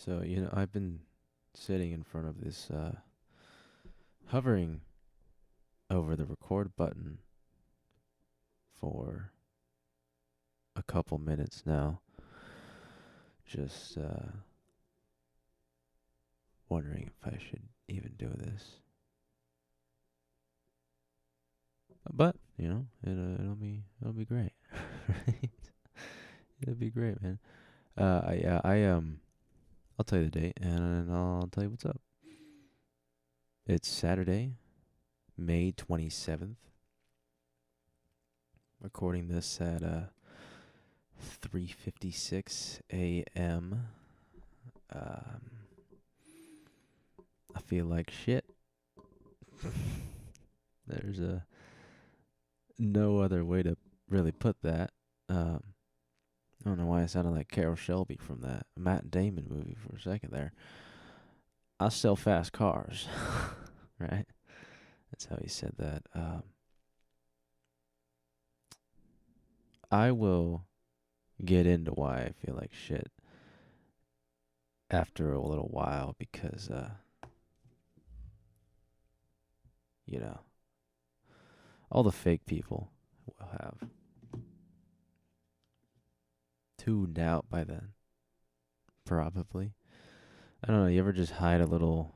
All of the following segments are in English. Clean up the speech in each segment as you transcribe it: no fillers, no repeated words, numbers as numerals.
So, I've been sitting in front of this, hovering over the record button for a couple minutes now, just wondering if I should even do this. But, it'll be great. Right? It'll be great, man. I'll tell you the date and I'll tell you what's up. It's Saturday, May 27th. Recording this at 3:56 a.m. I feel like shit. There's no other way to really put that. I don't know why I sounded like Carol Shelby from that Matt Damon movie for a second there. I sell fast cars, right? That's how he said that. I will get into why I feel like shit after a little while because, all the fake people will have tuned out by then. Probably. I don't know. You ever just hide a little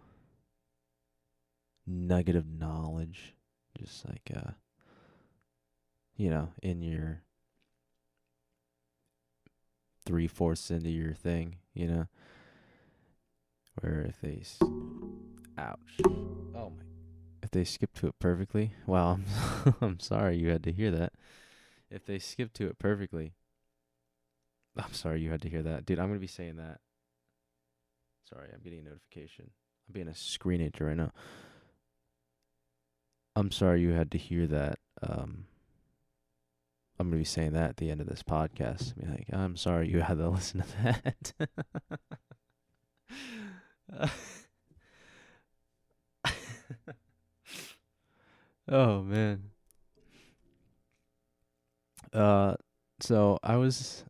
nugget of knowledge? Just like, in your 3/4 into your thing, where if they, ouch, oh my, if they skip to it perfectly, wow, I'm sorry you had to hear that. If they skip to it perfectly, I'm sorry you had to hear that, dude. I'm gonna be saying that. Sorry, I'm getting a notification. I'm being a screenager right now. I'm sorry you had to hear that. I'm gonna be saying that at the end of this podcast. Be like, I'm sorry you had to listen to that. Oh man. So I was.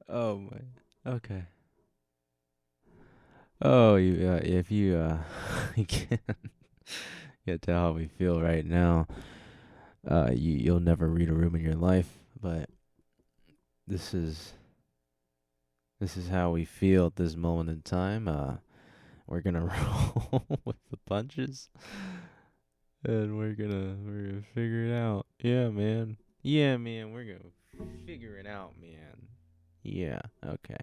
Oh my. Okay. Oh, if you you can't tell how we feel right now. You'll never read a room in your life, but this is how we feel at this moment in time. We're gonna roll with the punches, and we're gonna figure it out. Yeah, man. Yeah, man. We're gonna figure it out, man. Yeah. Okay.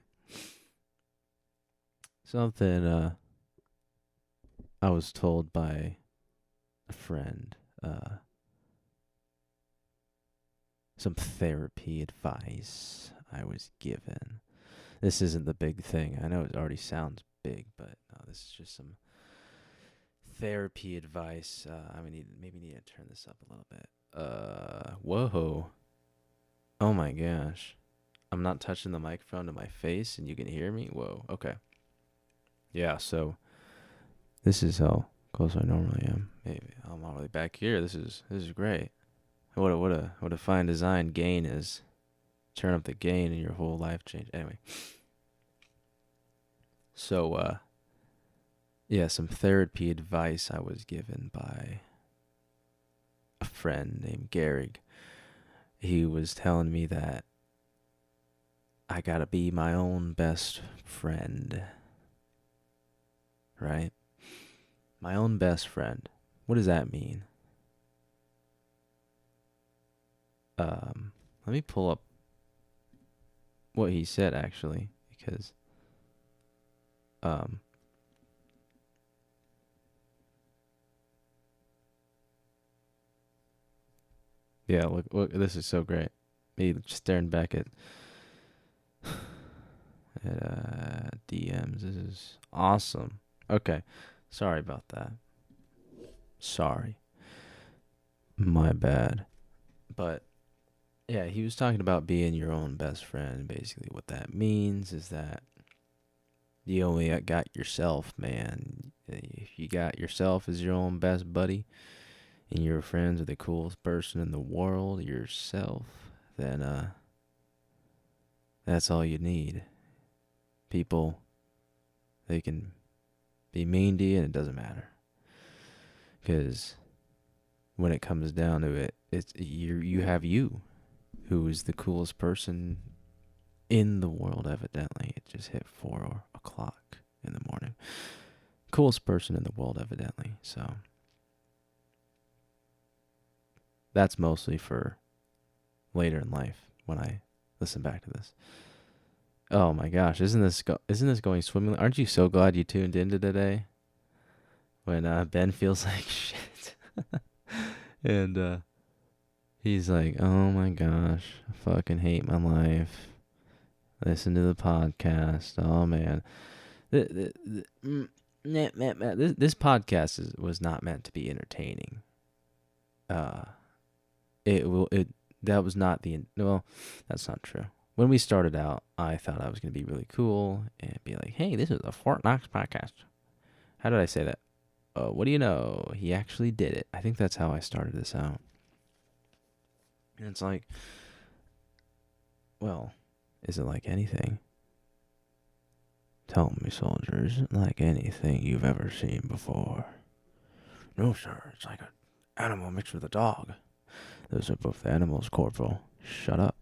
Something I was told by a friend. Some therapy advice I was given. This isn't the big thing. I know it already sounds big, but no, this is just some therapy advice. I maybe need to turn this up a little bit. Whoa. Oh my gosh. I'm not touching the microphone to my face and you can hear me? Whoa. Okay. Yeah, so this is how close I normally am. Maybe I'm all the way back here. This is great. What a fine design gain is. Turn up the gain and your whole life change. Anyway. So yeah, some therapy advice I was given by a friend named Garrig. He was telling me that I gotta be my own best friend. Right? My own best friend. What does that mean? Let me pull up what he said actually, because yeah, look, this is so great. Me staring back at DMs. This is awesome. Okay, sorry about that. Sorry, my bad. But yeah, he was talking about being your own best friend. Basically, what that means is that you only got yourself, man. If you got yourself as your own best buddy, and you're friends with the coolest person in the world, yourself, then that's all you need. People, they can be mean to you and it doesn't matter. Because when it comes down to it, you have you, who is the coolest person in the world, evidently. It just hit 4 o'clock in the morning. Coolest person in the world, evidently. So that's mostly for later in life when I listen back to this. Oh my gosh, isn't this going swimmingly? Aren't you so glad you tuned into today? When Ben feels like shit, and he's like, "Oh my gosh, I fucking hate my life. Listen to the podcast. Oh man, this podcast was not meant to be entertaining. That was not well, that's not true. When we started out, I thought I was going to be really cool and be like, hey, this is a Fort Knox podcast. How did I say that? What do you know? He actually did it. I think that's how I started this out. And it's like, well, is it like anything? Tell me, soldier, is it like anything you've ever seen before? No, sir. It's like an animal mixed with a dog. Those are both animals, Corporal. Shut up.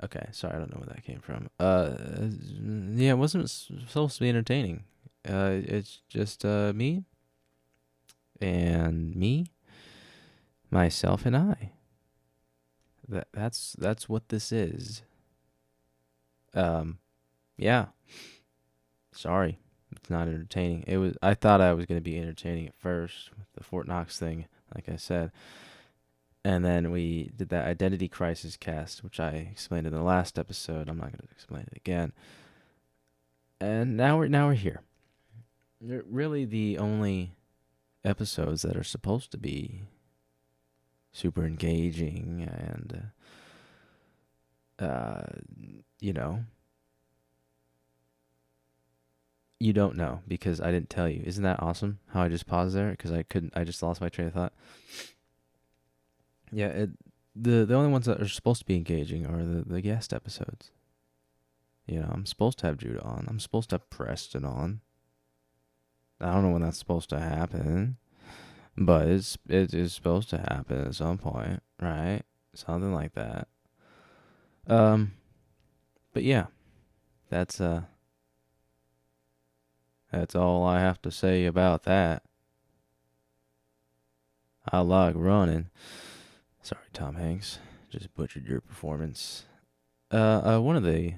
Okay, sorry, I don't know where that came from. Yeah, it wasn't supposed to be entertaining. It's just me, and me, myself, and I. That's what this is. Yeah. Sorry, it's not entertaining. I thought I was gonna be entertaining at first with the Fort Knox thing, like I said. And then we did that identity crisis cast, which I explained in the last episode. I'm not going to explain it again. And now we're here. They're really the only episodes that are supposed to be super engaging and, you don't know because I didn't tell you. Isn't that awesome how I just paused there? Because I just lost my train of thought. Yeah, the only ones that are supposed to be engaging are the guest episodes. I'm supposed to have Judah on. I'm supposed to have Preston on. I don't know when that's supposed to happen, but it is supposed to happen at some point, right? Something like that. But yeah, that's all I have to say about that. I like running. Sorry, Tom Hanks. Just butchered your performance. One of the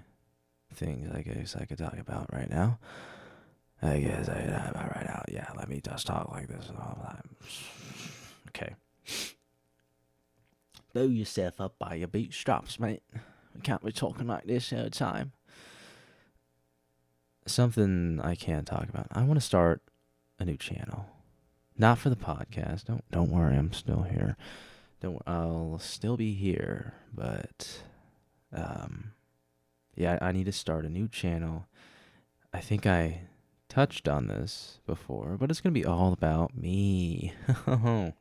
things I guess I could talk about right now. Yeah, let me just talk like this all the time. Okay. Blow yourself up by your bootstraps, mate. We can't be talking like this all the time. Something I can talk about. I want to start a new channel. Not for the podcast. Don't worry, I'm still here. I'll still be here, but yeah, I need to start a new channel. I think I touched on this before, but it's gonna be all about me.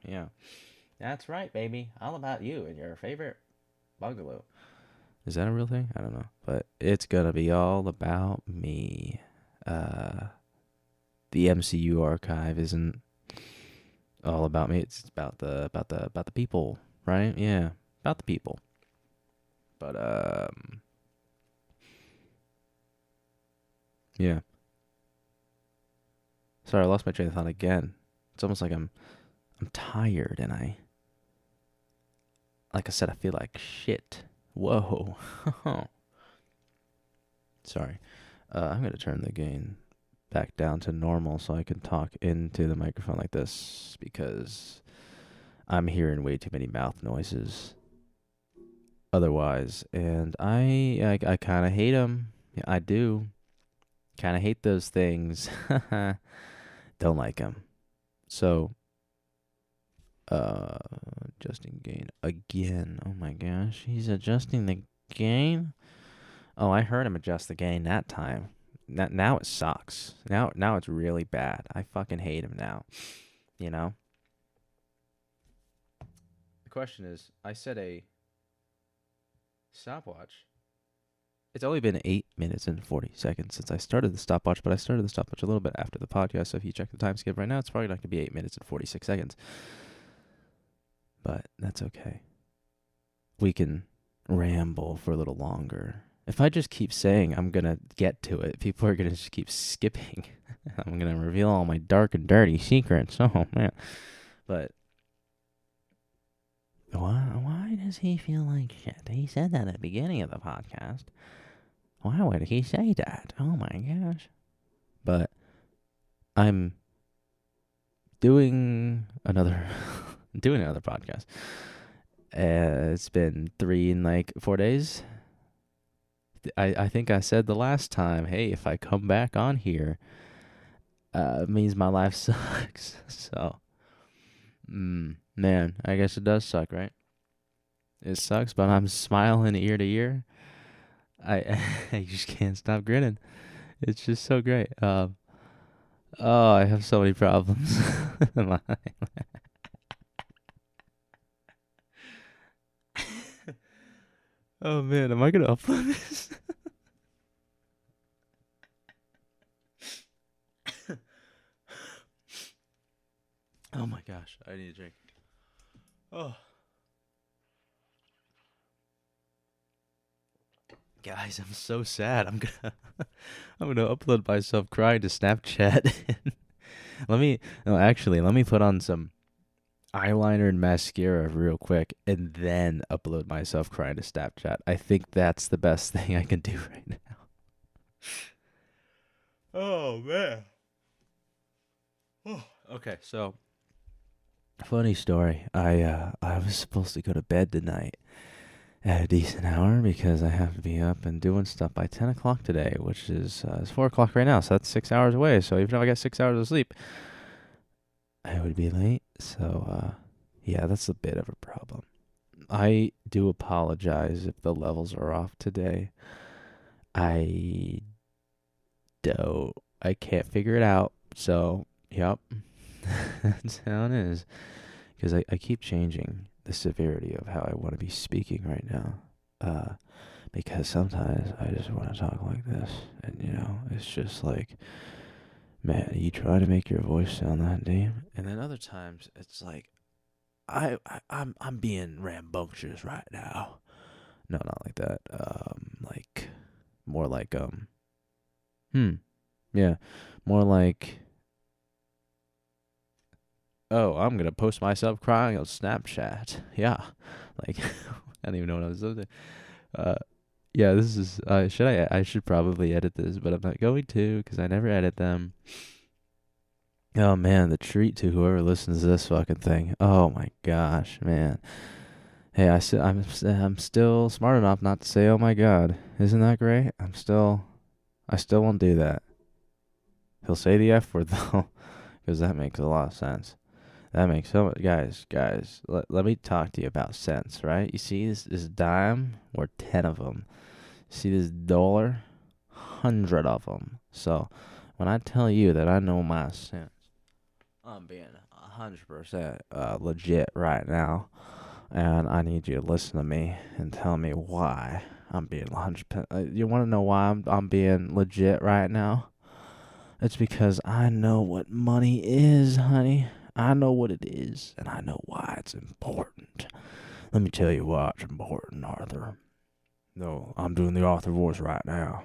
Yeah, that's right, baby. All about you and your favorite bungalow. Is that a real thing? I don't know, but it's gonna be all about me. The MCU archive isn't all about me. It's about the people, right? Yeah, about the people. But yeah. Sorry, I lost my train of thought again. It's almost like I'm tired, and like I said, I feel like shit. Whoa. Sorry. I'm gonna turn the gain back down to normal so I can talk into the microphone like this because I'm hearing way too many mouth noises otherwise, and I kind of hate them. Yeah, I do. Kind of hate those things. Don't like them. So, adjusting gain again. Oh my gosh, he's adjusting the gain. Oh, I heard him adjust the gain that time. Now it sucks. Now it's really bad. I fucking hate him now. You know? question is, I set a stopwatch. It's only been 8 minutes and 40 seconds since I started the stopwatch, but I started the stopwatch a little bit after the podcast, so if you check the time skip right now, it's probably not going to be 8 minutes and 46 seconds. But that's okay. We can ramble for a little longer. If I just keep saying I'm going to get to it, people are going to just keep skipping. I'm going to reveal all my dark and dirty secrets. Oh, man. But why does he feel like shit? He said that at the beginning of the podcast. Why would he say that? Oh, my gosh. But I'm doing another podcast. It's been 3 and 4 days. I think I said the last time, hey, if I come back on here, it means my life sucks. So, man, I guess it does suck, right? It sucks, but I'm smiling ear to ear. I just can't stop grinning. It's just so great. Oh, I have so many problems. Oh man, am I gonna upload this? Oh my gosh, I need a drink. Oh. Guys, I'm so sad. I'm gonna upload myself crying to Snapchat. let me put on some eyeliner and mascara real quick and then upload myself crying to Snapchat. I think that's the best thing I can do right now. Oh man. Oh. Okay, so funny story. I was supposed to go to bed tonight at a decent hour because I have to be up and doing stuff by 10 o'clock today, which is it's 4 o'clock right now, so that's 6 hours away. So even if I got 6 hours of sleep, I would be late. So, yeah, that's a bit of a problem. I do apologize if the levels are off today. I can't figure it out. So, yep, that's how it is. Because I keep changing the severity of how I want to be speaking right now. Because sometimes I just want to talk like this. And, it's just like, man, you try to make your voice sound that deep. And then other times it's like, I'm being rambunctious right now. No, not like that. Like, more like, yeah, more like, oh, I'm gonna post myself crying on Snapchat. Yeah, like, I don't even know what I was saying. Yeah, this is, I should probably edit this, but I'm not going to, because I never edit them. Oh man, the treat to whoever listens to this fucking thing. Oh my gosh, man. Hey, I'm still smart enough not to say, oh my god. Isn't that great? I still won't do that. He'll say the F word though, because that makes a lot of sense. That makes so much. Guys, let me talk to you about sense, right? You see this dime, or 10 of them. See this dollar, 100 of them. So when I tell you that I know my sense, I'm being 100% legit right now, and I need you to listen to me and tell me why I'm being 100%. You want to know why I'm being legit right now? It's because I know what money is, honey. I know what it is, and I know why it's important. Let me tell you why it's important, Arthur. No, I'm doing the Arthur voice right now.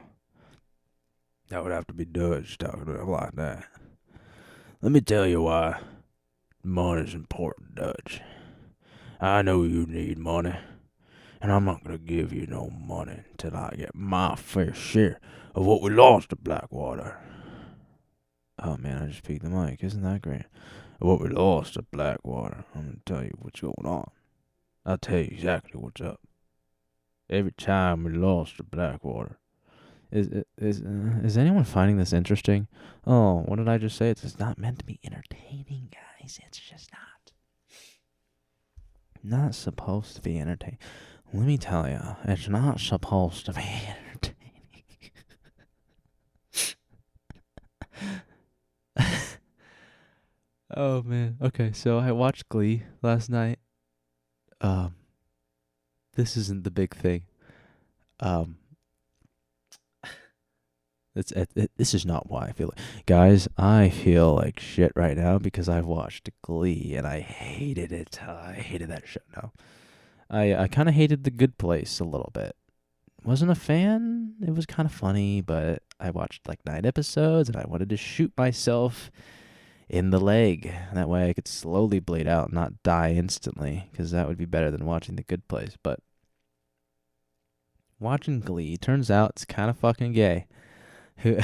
That would have to be Dutch talking to him like that. Let me tell you why money's important, Dutch. I know you need money, and I'm not going to give you no money until I get my fair share of what we lost to Blackwater. Oh man, I just peeked the mic. Isn't that great? What we lost to Blackwater. I'm going to tell you what's going on. I'll tell you exactly what's up. Every time we lost to Blackwater. Is anyone finding this interesting? Oh, what did I just say? It's not meant to be entertaining, guys. It's just not. Not supposed to be entertaining. Let me tell you, it's not supposed to be entertaining. Oh man. Okay, so I watched Glee last night. Um, this isn't the big thing. Um, this is not why I feel like. Guys, I feel like shit right now because I've watched Glee and I hated it. I hated that show. No, I kind of hated The Good Place a little bit. Wasn't a fan. It was kind of funny, but I watched like 9 episodes and I wanted to shoot myself in the leg. That way I could slowly bleed out and not die instantly, because that would be better than watching The Good Place. But watching Glee, turns out it's kind of fucking gay. Who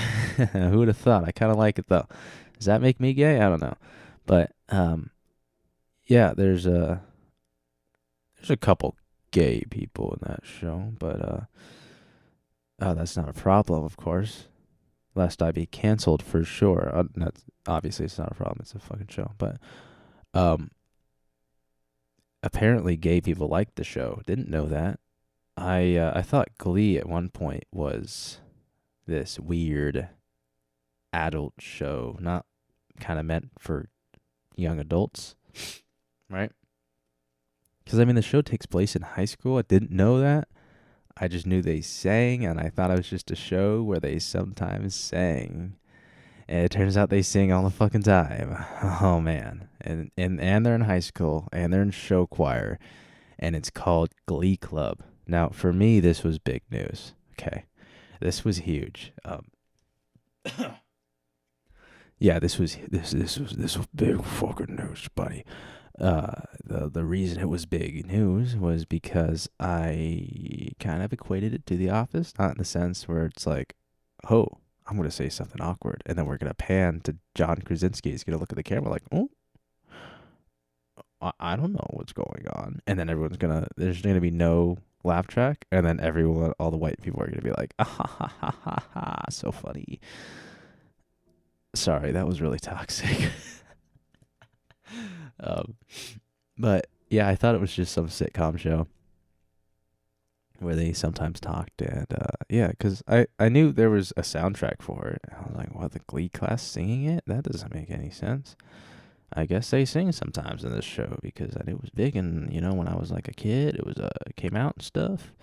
would have thought? I kind of like it though. Does that make me gay? I don't know. But yeah, there's a couple gay people in that show, but oh, that's not a problem, of course. Lest I be canceled for sure. That's obviously it's not a problem. It's a fucking show, but apparently gay people like the show. Didn't know that. I thought Glee at one point was this weird adult show, not kind of meant for young adults, right? Because I mean, the show takes place in high school. I didn't know that. I just knew they sang, and I thought it was just a show where they sometimes sang. And it turns out they sing all the fucking time. Oh man. And they're in high school, and they're in show choir, and it's called Glee Club. Now, for me, this was big news. Okay. This was huge. Yeah, this was big fucking news, buddy. The reason it was big news was because I kind of equated it to The Office, not in the sense where it's like, oh, I'm gonna say something awkward, and then we're gonna pan to John Krasinski. He's gonna look at the camera like, oh, I don't know what's going on, and then there's gonna be no laugh track, and then all the white people are gonna be like, ah, ha ha ha ha ha, so funny. Sorry, that was really toxic. But yeah, I thought it was just some sitcom show where they sometimes talked, and yeah, because I knew there was a soundtrack for it. I was like, what, the Glee class singing it? That doesn't make any sense. I guess they sing sometimes in this show because I knew it was big, and when I was like a kid, it came out and stuff.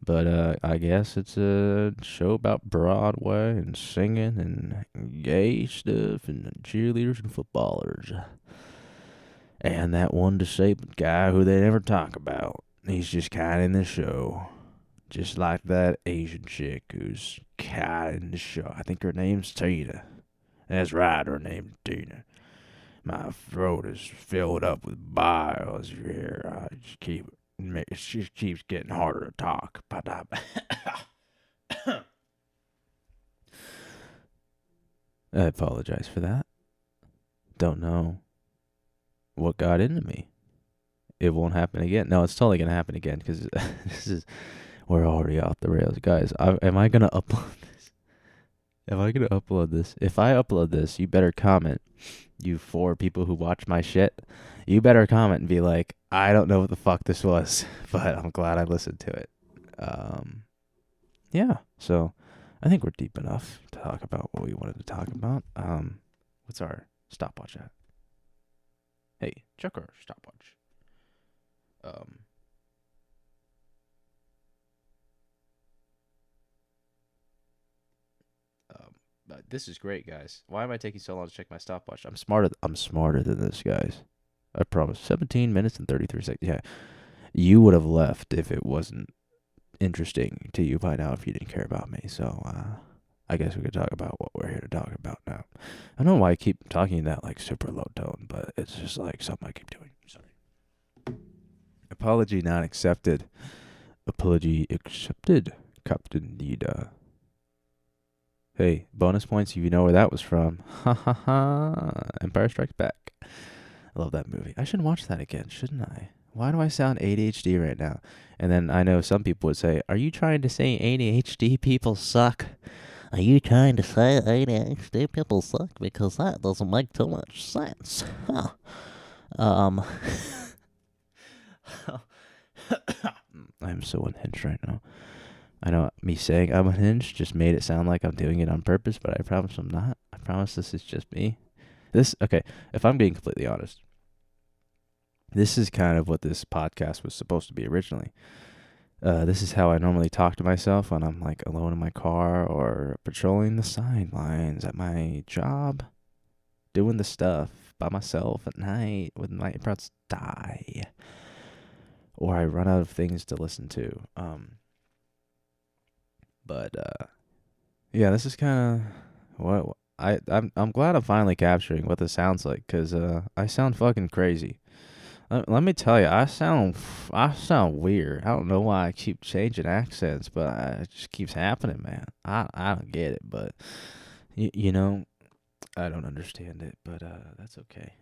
But I guess it's a show about Broadway and singing and gay stuff and cheerleaders and footballers. And that one disabled guy who they never talk about. He's just kind of in the show. Just like that Asian chick who's kind of in the show. I think her name's Tina. That's right, her name's Tina. My throat is filled up with bile here. It just keeps getting harder to talk. But I apologize for that. Don't know what got into me. It won't happen again. No, it's totally gonna happen again because we're already off the rails, guys. Am I gonna upload this? Am I gonna upload this? If I upload this, you better comment. You 4 people who watch my shit, you better comment and be like, I don't know what the fuck this was, but I'm glad I listened to it. Yeah. So I think we're deep enough to talk about what we wanted to talk about. What's our stopwatch at? Hey, check our stopwatch. This is great, guys. Why am I taking so long to check my stopwatch? I'm smarter than this, guys. I promise. 17 minutes and 33 seconds. Yeah. You would have left if it wasn't interesting to you by now if you didn't care about me. So, I guess we could talk about what we're here to talk about now. I don't know why I keep talking in that like super low tone, but it's just like something I keep doing. Sorry. Apology not accepted. Apology accepted, Captain Nida. Hey, bonus points if you know where that was from. Ha ha ha. Empire Strikes Back. I love that movie. I should watch that again, shouldn't I? Why do I sound ADHD right now? And then I know some people would say, are you trying to say ADHD people suck? Are you trying to say ADHD people suck? Because that doesn't make too much sense. Huh. I'm so unhinged right now. I know me saying I'm unhinged just made it sound like I'm doing it on purpose, but I promise I'm not. I promise this is just me. Okay, if I'm being completely honest, This is kind of what this podcast was supposed to be originally. This is how I normally talk to myself when I'm like alone in my car or patrolling the sidelines at my job, doing the stuff by myself at night when my AirPods die, or I run out of things to listen to. But yeah, this is kind of what I'm glad I'm finally capturing what this sounds like, cause I sound fucking crazy. Let me tell you, I sound weird. I don't know why I keep changing accents, but it just keeps happening, man. I don't get it, but you know, I don't understand it, but that's okay.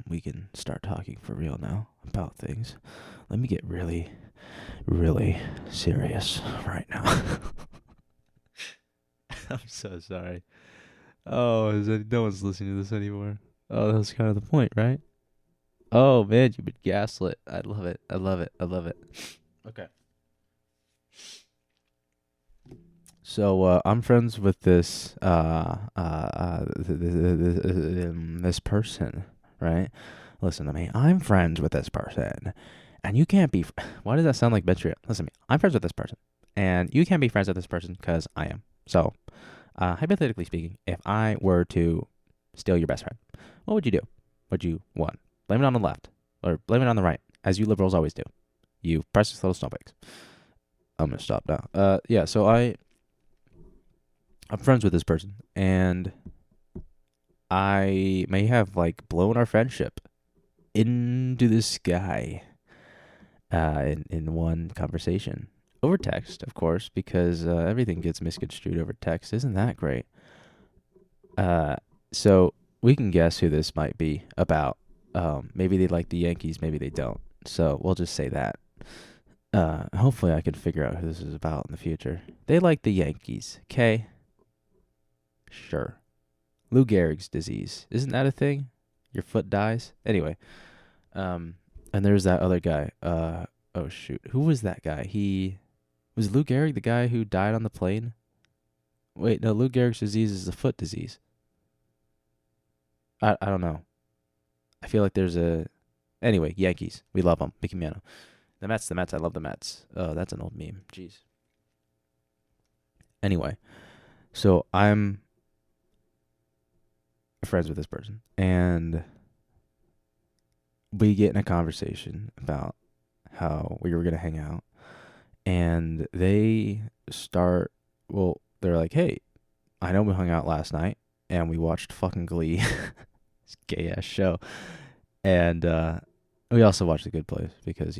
We can start talking for real now about things. Let me get really, really serious right now. I'm so sorry. Oh, no one's listening to this anymore? Oh, that was kind of the point, right? Oh man, you've been gaslit. I love it. I love it. I love it. Okay. So I'm friends with this person, right? Listen to me. I'm friends with this person, and you can't be. Why does that sound like Benchria? Listen to me. I'm friends with this person, and you can't be friends with this person because I am. So, hypothetically speaking, if I were to steal your best friend, what would you do? Would you one blame it on the left or blame it on the right, as you liberals always do? You precious little snowflakes. I'm gonna stop now. Yeah. So I'm friends with this person, and I may have like blown our friendship into the sky in one conversation over text, of course, because everything gets misconstrued over text. Isn't that great? So we can guess who this might be about. Maybe they like the Yankees, maybe they don't. So we'll just say that. Hopefully I can figure out who this is about in the future. They like the Yankees, okay? Sure. Lou Gehrig's disease. Isn't that a thing? Your foot dies? Anyway, and there's that other guy. Oh shoot. Who was that guy? Was Lou Gehrig the guy who died on the plane? Wait, no, Lou Gehrig's disease is a foot disease. I don't know. I feel like there's a anyway, Yankees. We love them. Mickey Mantle. The Mets. I love the Mets. Oh, that's an old meme. Jeez. Anyway, so I'm friends with this person, and we get in a conversation about how we were gonna hang out, and they start. Well, they're like, "Hey, I know we hung out last night, and we watched fucking Glee, this gay ass show, and we also watched The Good Place because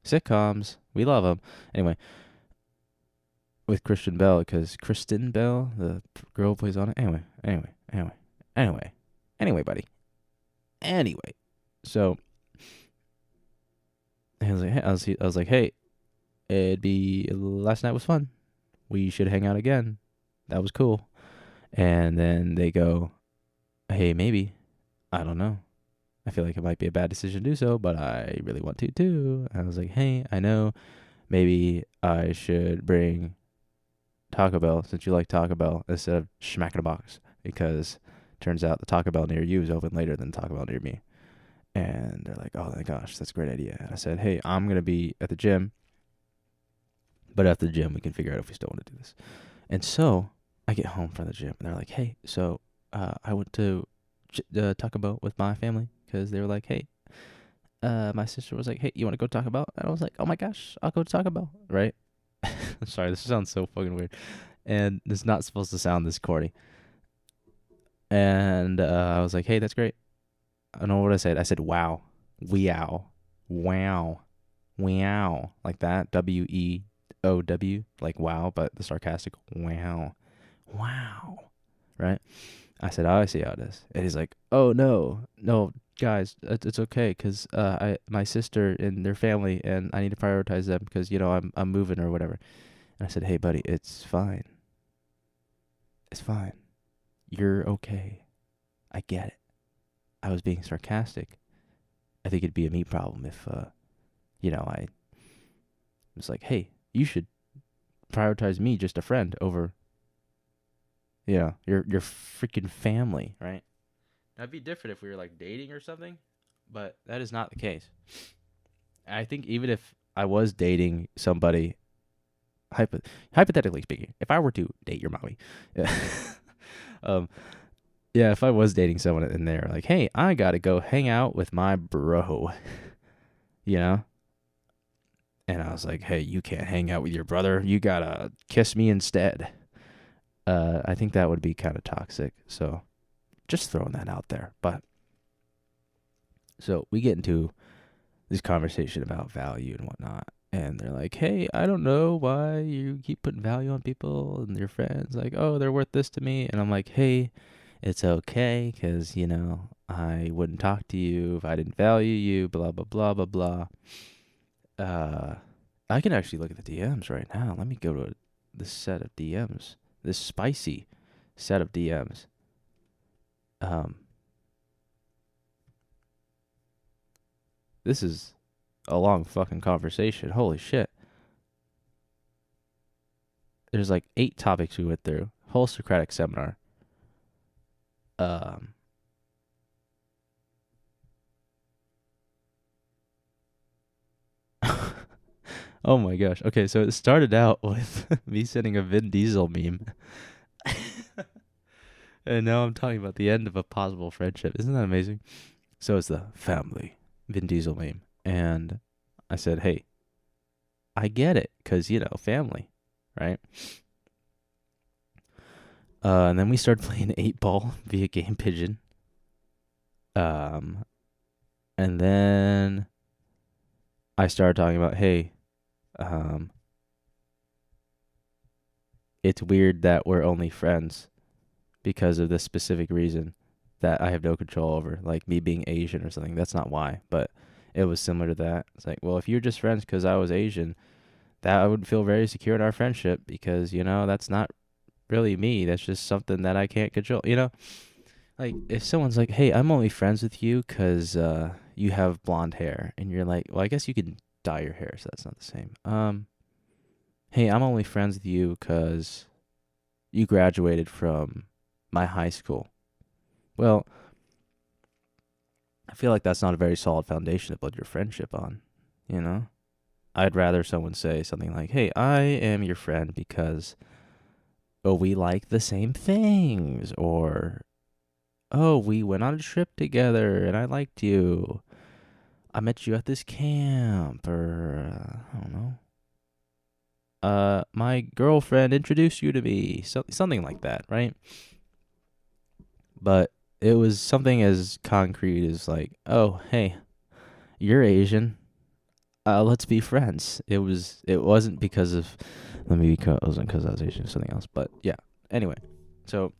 sitcoms, we love them. Anyway, with Christian Bell, because Kristen Bell, the girl who plays on it. Anyway, buddy. Anyway, so I was like, hey, I was like, hey, last night was fun. We should hang out again. That was cool. And then they go, hey, maybe. I don't know. I feel like it might be a bad decision to do so, but I really want to too. And I was like, hey, I know maybe I should bring Taco Bell since you like Taco Bell instead of Schmack in a Box because turns out the Taco Bell near you is open later than Taco Bell near me. And they're like, oh my gosh, that's a great idea. And I said, hey, I'm going to be at the gym, but after the gym, we can figure out if we still want to do this. And so I get home from the gym and they're like, hey, so I went to Taco Bell with my family because they were like, hey, my sister was like, hey, you want to go to Taco Bell? And I was like, oh my gosh, I'll go to Taco Bell, right? I'm sorry, this sounds so fucking weird. And it's not supposed to sound this corny. And I was like, hey, that's great. I don't know what I said. I said, wow. Weow. Wow. Wow. Like that. WEOW. Like wow, but the sarcastic wow. Wow. Right? I said, oh, I see how it is. And he's like, oh, no. No, guys, it's okay because my sister and their family, and I need to prioritize them because, I'm moving or whatever. And I said, hey, buddy, it's fine. It's fine. You're okay. I get it. I was being sarcastic. I think it'd be a me problem if, I was like, hey, you should prioritize me, just a friend, over, your freaking family, right? That'd be different if we were like dating or something. But that is not the case. I think even if I was dating somebody, hypothetically speaking, if I were to date your mommy, um, yeah, if I was dating someone and they're like, hey, I gotta go hang out with my bro, you know? And I was like, hey, you can't hang out with your brother. You gotta kiss me instead. I think that would be kind of toxic. So just throwing that out there. But so we get into this conversation about value and whatnot. And they're like, hey, I don't know why you keep putting value on people and your friends. Like, oh, they're worth this to me. And I'm like, hey, it's okay because, I wouldn't talk to you if I didn't value you, blah, blah, blah, blah, blah. I can actually look at the DMs right now. Let me go to this set of DMs, this spicy set of DMs. This is a long fucking conversation. Holy shit. There's like 8 topics we went through. Whole Socratic seminar. Um, oh my gosh. Okay, so it started out with me sending a Vin Diesel meme. And now I'm talking about the end of a possible friendship. Isn't that amazing? So it's the family Vin Diesel meme. And I said, hey, I get it, because, family, right? And then we started playing 8-ball via Game Pigeon. And then I started talking about, hey, it's weird that we're only friends because of this specific reason that I have no control over, like me being Asian or something. That's not why, but it was similar to that. It's like, well, if you're just friends because I was Asian, that I would feel very secure in our friendship because, that's not really me. That's just something that I can't control, Like, if someone's like, hey, I'm only friends with you because you have blonde hair, and you're like, well, I guess you can dye your hair, so that's not the same. Hey, I'm only friends with you because you graduated from my high school. Well, I feel like that's not a very solid foundation to build your friendship on, you know? I'd rather someone say something like, hey, I am your friend because, oh, we like the same things, or, oh, we went on a trip together and I liked you. I met you at this camp, or, I don't know. My girlfriend introduced you to me, something like that, right? But it was something as concrete as like, oh, hey, you're Asian. Let's be friends. It wasn't because of, it wasn't because I was Asian or something else. But yeah. Anyway, so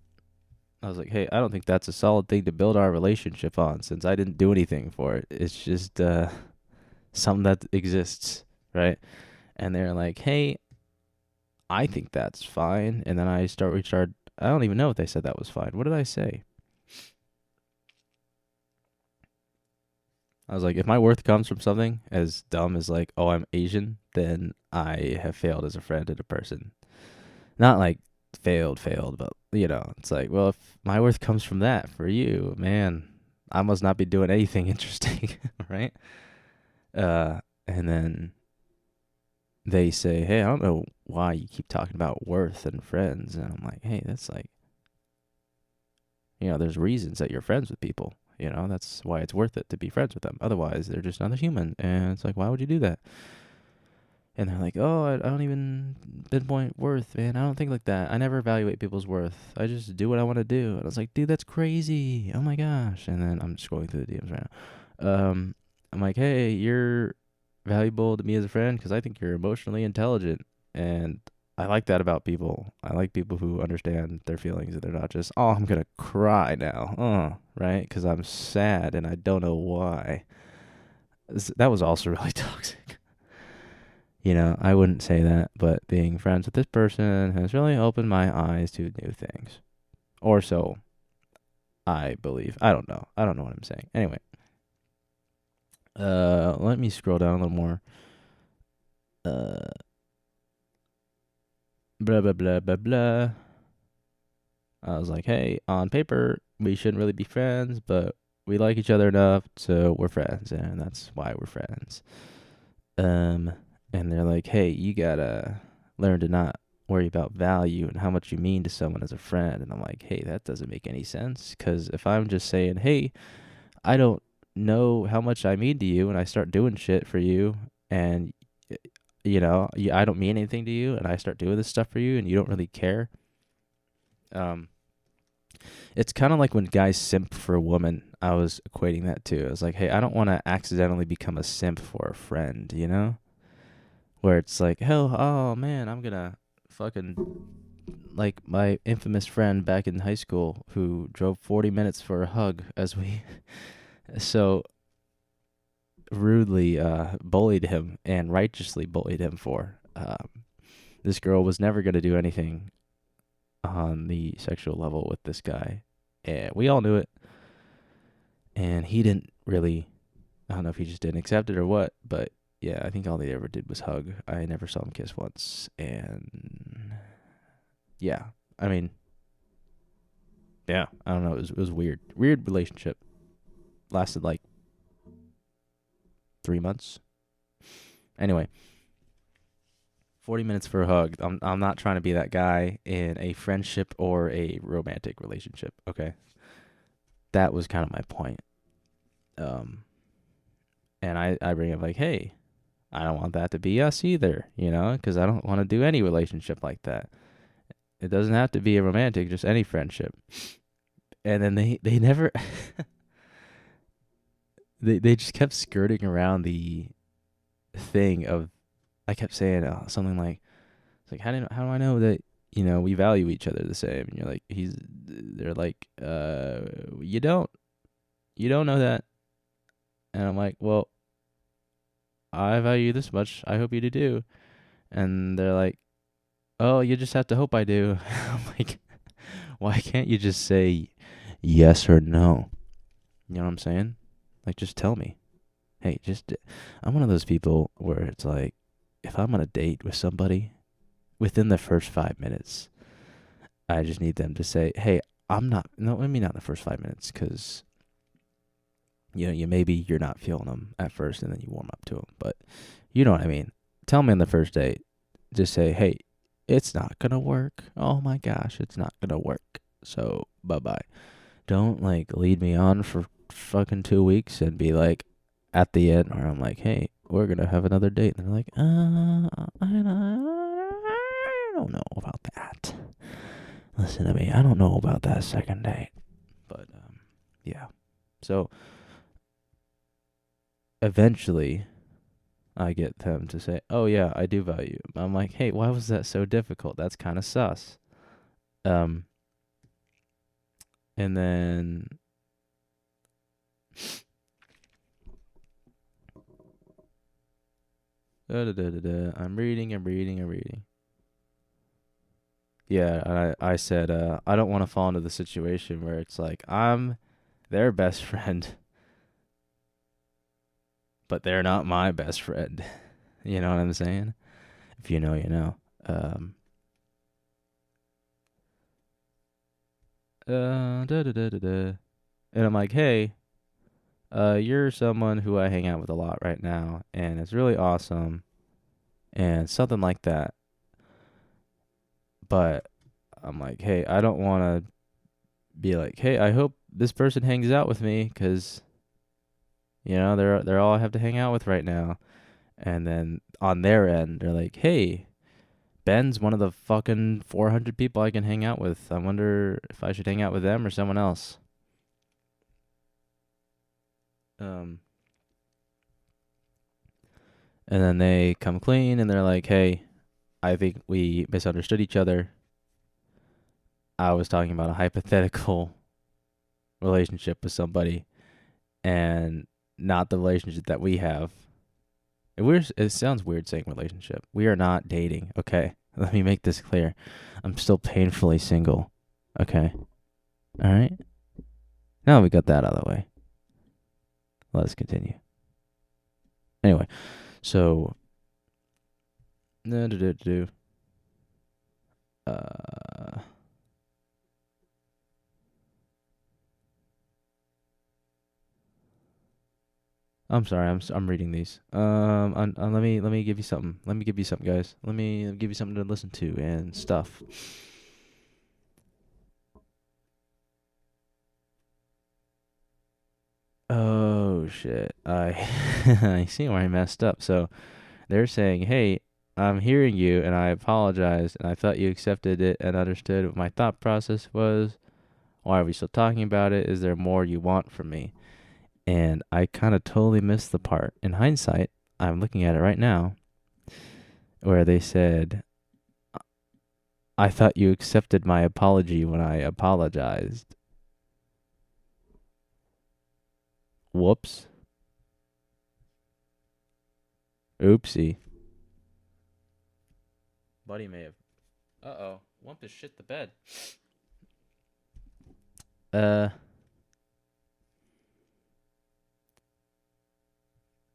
I was like, hey, I don't think that's a solid thing to build our relationship on since I didn't do anything for it. It's just something that exists, right? And they're like, hey, I think that's fine. And then we started. I don't even know if they said that was fine. What did I say? I was like, if my worth comes from something as dumb as like, oh, I'm Asian, then I have failed as a friend and a person. Not like failed, but it's like, well, if my worth comes from that for you, man, I must not be doing anything interesting, right? And then they say, hey, I don't know why you keep talking about worth and friends. And I'm like, hey, that's like, there's reasons that you're friends with people. That's why it's worth it to be friends with them. Otherwise, they're just another human. And it's like, why would you do that? And they're like, oh, I don't even pinpoint worth, man. I don't think like that. I never evaluate people's worth. I just do what I want to do. And I was like, dude, that's crazy. Oh my gosh. And then I'm scrolling through the DMs right now. I'm like, hey, you're valuable to me as a friend because I think you're emotionally intelligent. And I like that about people. I like people who understand their feelings and they're not just, oh, I'm going to cry now. Right? Because I'm sad and I don't know why. That was also really toxic. I wouldn't say that, but being friends with this person has really opened my eyes to new things. Or so I believe. I don't know. I don't know what I'm saying. Anyway. Let me scroll down a little more. Blah, blah, blah, blah, blah. I was like, hey, on paper, we shouldn't really be friends, but we like each other enough, so we're friends, and that's why we're friends. Um, and they're like, hey, you gotta learn to not worry about value and how much you mean to someone as a friend. And I'm like, hey, that doesn't make any sense. Because if I'm just saying, hey, I don't know how much I mean to you, and I start doing shit for you, and I don't mean anything to you, and I start doing this stuff for you, and you don't really care. It's kind of like when guys simp for a woman. I was equating that to. I was like, hey, I don't want to accidentally become a simp for a friend, you know? Where it's like, hell, oh man, I'm gonna fucking like my infamous friend back in high school who drove 40 minutes for a hug as we so rudely bullied him and righteously bullied him for. This girl was never gonna do anything on the sexual level with this guy, and we all knew it. And he didn't really. I don't know if he just didn't accept it or what, but yeah, I think all they ever did was hug. I never saw him kiss once, and yeah, I mean, yeah, I don't know. It was weird, weird relationship. Lasted like 3 months. Anyway, 40 minutes for a hug. I'm not trying to be that guy in a friendship or a romantic relationship. Okay, that was kind of my point. And I bring up like, hey, I don't want that to be us either, because I don't want to do any relationship like that. It doesn't have to be a romantic, just any friendship. And then they never they just kept skirting around the thing of. I kept saying something like, it's like, how do I know that we value each other the same? And you're like, they're like, you don't know that. And I'm like, well, I value you this much, I hope you do too. And they're like, oh, you just have to hope I do. I'm like, why can't you just say yes or no? You know what I'm saying? Like, just tell me. Hey, I'm one of those people where it's like, if I'm on a date with somebody, within the first 5 minutes, I just need them to say, hey, no, I mean, not the first 5 minutes, because, maybe you're not feeling them at first and then you warm up to them. But you know what I mean. Tell me on the first date, just say, hey, it's not going to work. Oh my gosh, it's not going to work. So, bye-bye. Don't, like, lead me on for fucking 2 weeks and be like, at the end, or I'm like, hey, we're going to have another date. And they're like, I don't know about that. Listen to me. I don't know about that second date. But, yeah. So, eventually, I get them to say, oh, yeah, I do value you. I'm like, hey, why was that so difficult? That's kind of sus. And then I'm reading. Yeah, I said I don't want to fall into the situation where it's like I'm their best friend, but they're not my best friend. You know what I'm saying? If you know, you know. And I'm like, hey, you're someone who I hang out with a lot right now, and it's really awesome, and something like that. But I'm like, hey, I don't want to be like, hey, I hope this person hangs out with me because they're all I have to hang out with right now. And then on their end, they're like, hey, Ben's one of the fucking 400 people I can hang out with. I wonder if I should hang out with them or someone else. And then they come clean and they're like, hey, I think we misunderstood each other. I was talking about a hypothetical relationship with somebody and not the relationship that we have. It sounds weird saying relationship. We are not dating, okay? Let me make this clear. I'm still painfully single, okay? All right? Now we got that out of the way. Let's continue. Anyway, so I'm sorry. I'm reading these. Let me give you something. Let me give you something, guys. Let me give you something to listen to and stuff. Oh shit. I I see where I messed up. So they're saying, "Hey, I'm hearing you and I apologize and I thought you accepted it and understood what my thought process was. Why are we still talking about it? Is there more you want from me?" And I kind of totally missed the part. In hindsight, I'm looking at it right now where they said, "I thought you accepted my apology when I apologized." Whoops. Oopsie. Buddy may have. Uh-oh. Wumpus shit the bed. Uh,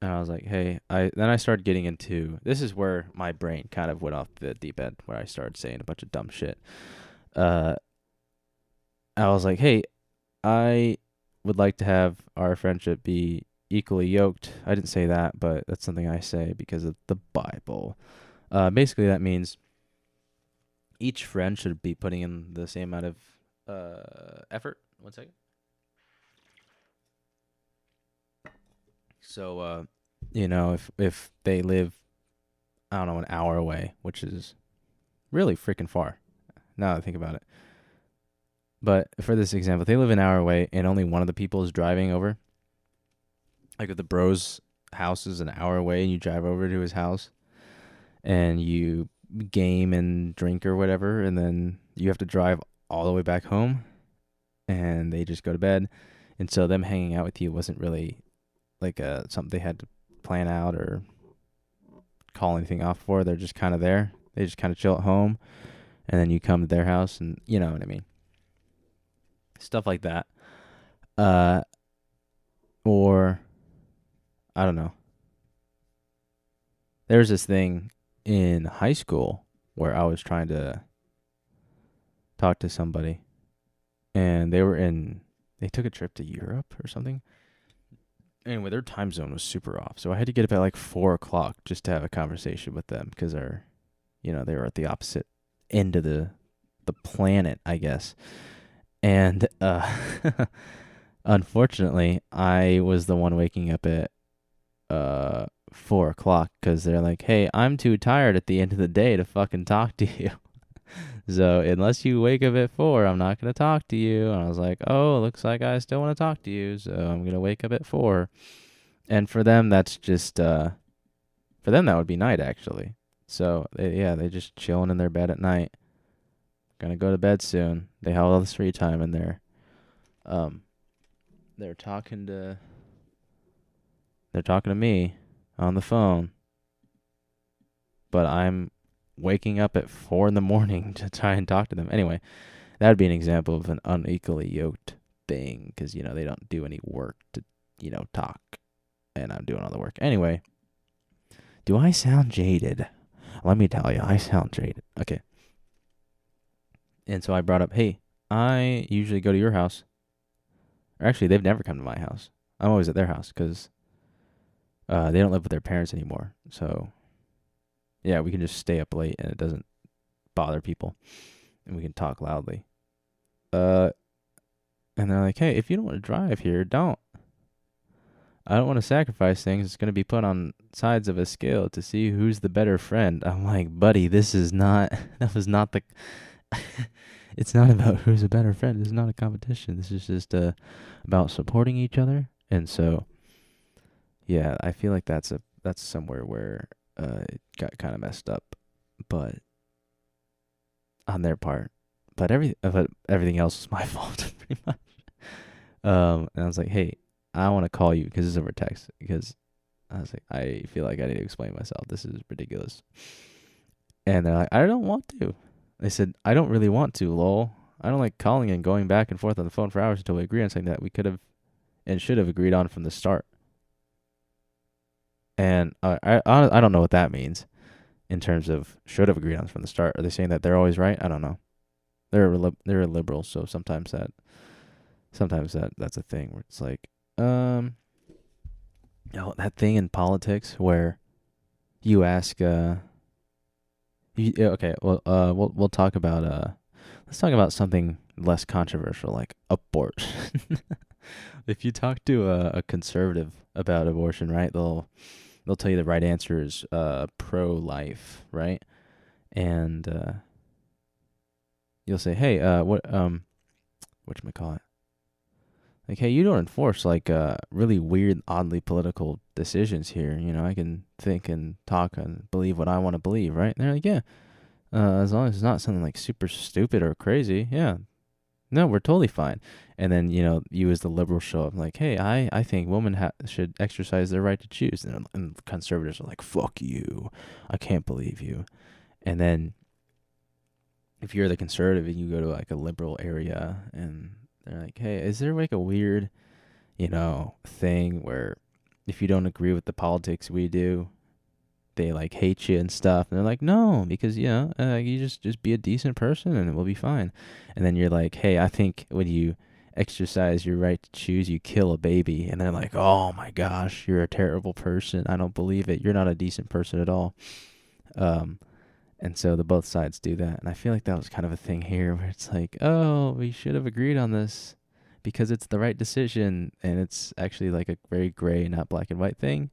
and I was like, hey, I started getting into, this is where my brain kind of went off the deep end, where I started saying a bunch of dumb shit. Uh, I was like, hey, I would like to have our friendship be equally yoked. I didn't say that, but that's something I say because of the Bible. Basically, that means each friend should be putting in the same amount of effort. One second. So, if they live, I don't know, an hour away, which is really freaking far, now that I think about it. But for this example, if they live an hour away and only one of the people is driving over, like if the bro's house is an hour away and you drive over to his house and you game and drink or whatever, and then you have to drive all the way back home and they just go to bed. And so them hanging out with you wasn't really like something they had to plan out or call anything off for. They're just kind of there. They just kind of chill at home, and then you come to their house, and you know what I mean. Stuff like that. Or I don't know. There's this thing in high school where I was trying to talk to somebody, and they took a trip to Europe or something. Anyway, their time zone was super off, so I had to get up at like 4 o'clock just to have a conversation with them because they were at the opposite end of the planet, I guess. And unfortunately, I was the one waking up at 4 o'clock because they're like, "Hey, I'm too tired at the end of the day to fucking talk to you. So unless you wake up at 4, I'm not gonna talk to you." And I was like, "Oh, looks like I still want to talk to you, so I'm gonna wake up at 4." And for them, that's just for them that would be night actually. So they just chilling in their bed at night. Gonna go to bed soon. They have all this free time in there. Um, they're talking to me on the phone, but I'm waking up at 4 in the morning to try and talk to them. Anyway, that would be an example of an unequally yoked thing because they don't do any work to talk, and I'm doing all the work. Anyway, do I sound jaded? Let me tell you, I sound jaded. Okay. And so I brought up, hey, I usually go to your house. Or actually, they've never come to my house. I'm always at their house because they don't live with their parents anymore. So, yeah, we can just stay up late and it doesn't bother people. And we can talk loudly. And they're like, hey, if you don't want to drive here, don't. I don't want to sacrifice things. It's going to be put on sides of a scale to see who's the better friend. I'm like, buddy, that was not the... It's not about who's a better friend. It's not a competition. This is just about supporting each other. And so, yeah, I feel like that's somewhere where it got kind of messed up, but on their part. But everything else was my fault pretty much. And I was like, hey, I want to call you because it's over text because I was like, I feel like I need to explain myself. This is ridiculous. And they're like, I don't want to. They said, I don't really want to, lol. I don't like calling and going back and forth on the phone for hours until we agree on something that we could have and should have agreed on from the start. And I don't know what that means in terms of should have agreed on from the start. Are they saying that they're always right? I don't know. They're a liberal, so sometimes that's a thing where it's like, that thing in politics where you ask, yeah, okay, well, we'll talk about, let's talk about something less controversial, like abortion. If you talk to a conservative about abortion, right, they'll tell you the right answer is pro-life, right? And you'll say, hey, whatchamacallit? Like, hey, you don't enforce like really weird, oddly political decisions here. You know, I can think and talk and believe what I want to believe, right? And they're like, yeah, as long as it's not something like super stupid or crazy, yeah, no, we're totally fine. And then you as the liberal show up like, hey, I think women should exercise their right to choose, and conservatives are like, fuck you, I can't believe you. And then if you're the conservative and you go to like a liberal area and they're like, hey, is there like a weird thing where if you don't agree with the politics we do, they like hate you and stuff. And they're like, no, because you just be a decent person and it will be fine. And then you're like, hey, I think when you exercise your right to choose, you kill a baby. And they're like, oh my gosh, you're a terrible person. I don't believe it. You're not a decent person at all. And so the both sides do that. And I feel like that was kind of a thing here where it's like, oh, we should have agreed on this because it's the right decision, and it's actually like a very gray, not black and white thing.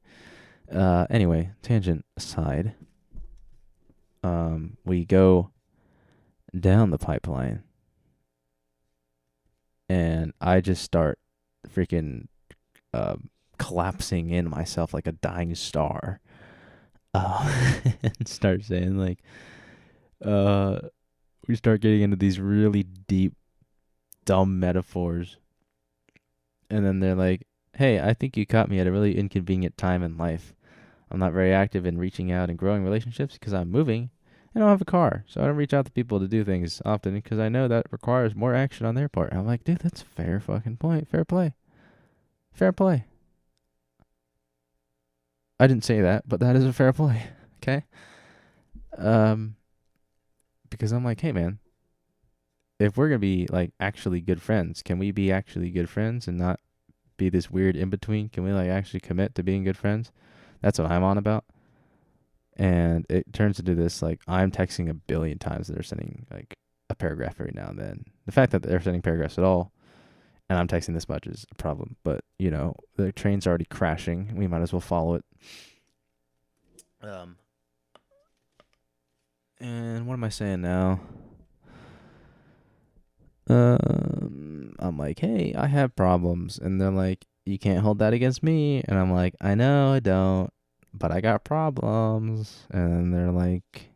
Anyway, tangent aside, we go down the pipeline, and I just start freaking collapsing in myself like a dying star. And start saying like, we start getting into these really deep, dumb metaphors, and then they're like, "Hey, I think you caught me at a really inconvenient time in life. I'm not very active in reaching out and growing relationships because I'm moving. I don't have a car, so I don't reach out to people to do things often because I know that requires more action on their part." And I'm like, dude, that's a fair fucking point. Fair play. Fair play. I didn't say that, but that is a fair play. Okay? Um, because I'm like, hey, man, if we're going to be like actually good friends, can we be actually good friends and not be this weird in between? Can we like actually commit to being good friends? That's what I'm on about. And it turns into this like I'm texting a billion times and they're sending like a paragraph every now and then. The fact that they're sending paragraphs at all and I'm texting this much is a problem. But the train's already crashing. We might as well follow it. And what am I saying now? I'm like, hey, I have problems, and they're like, you can't hold that against me, and I'm like, I know I don't, but I got problems, and they're like,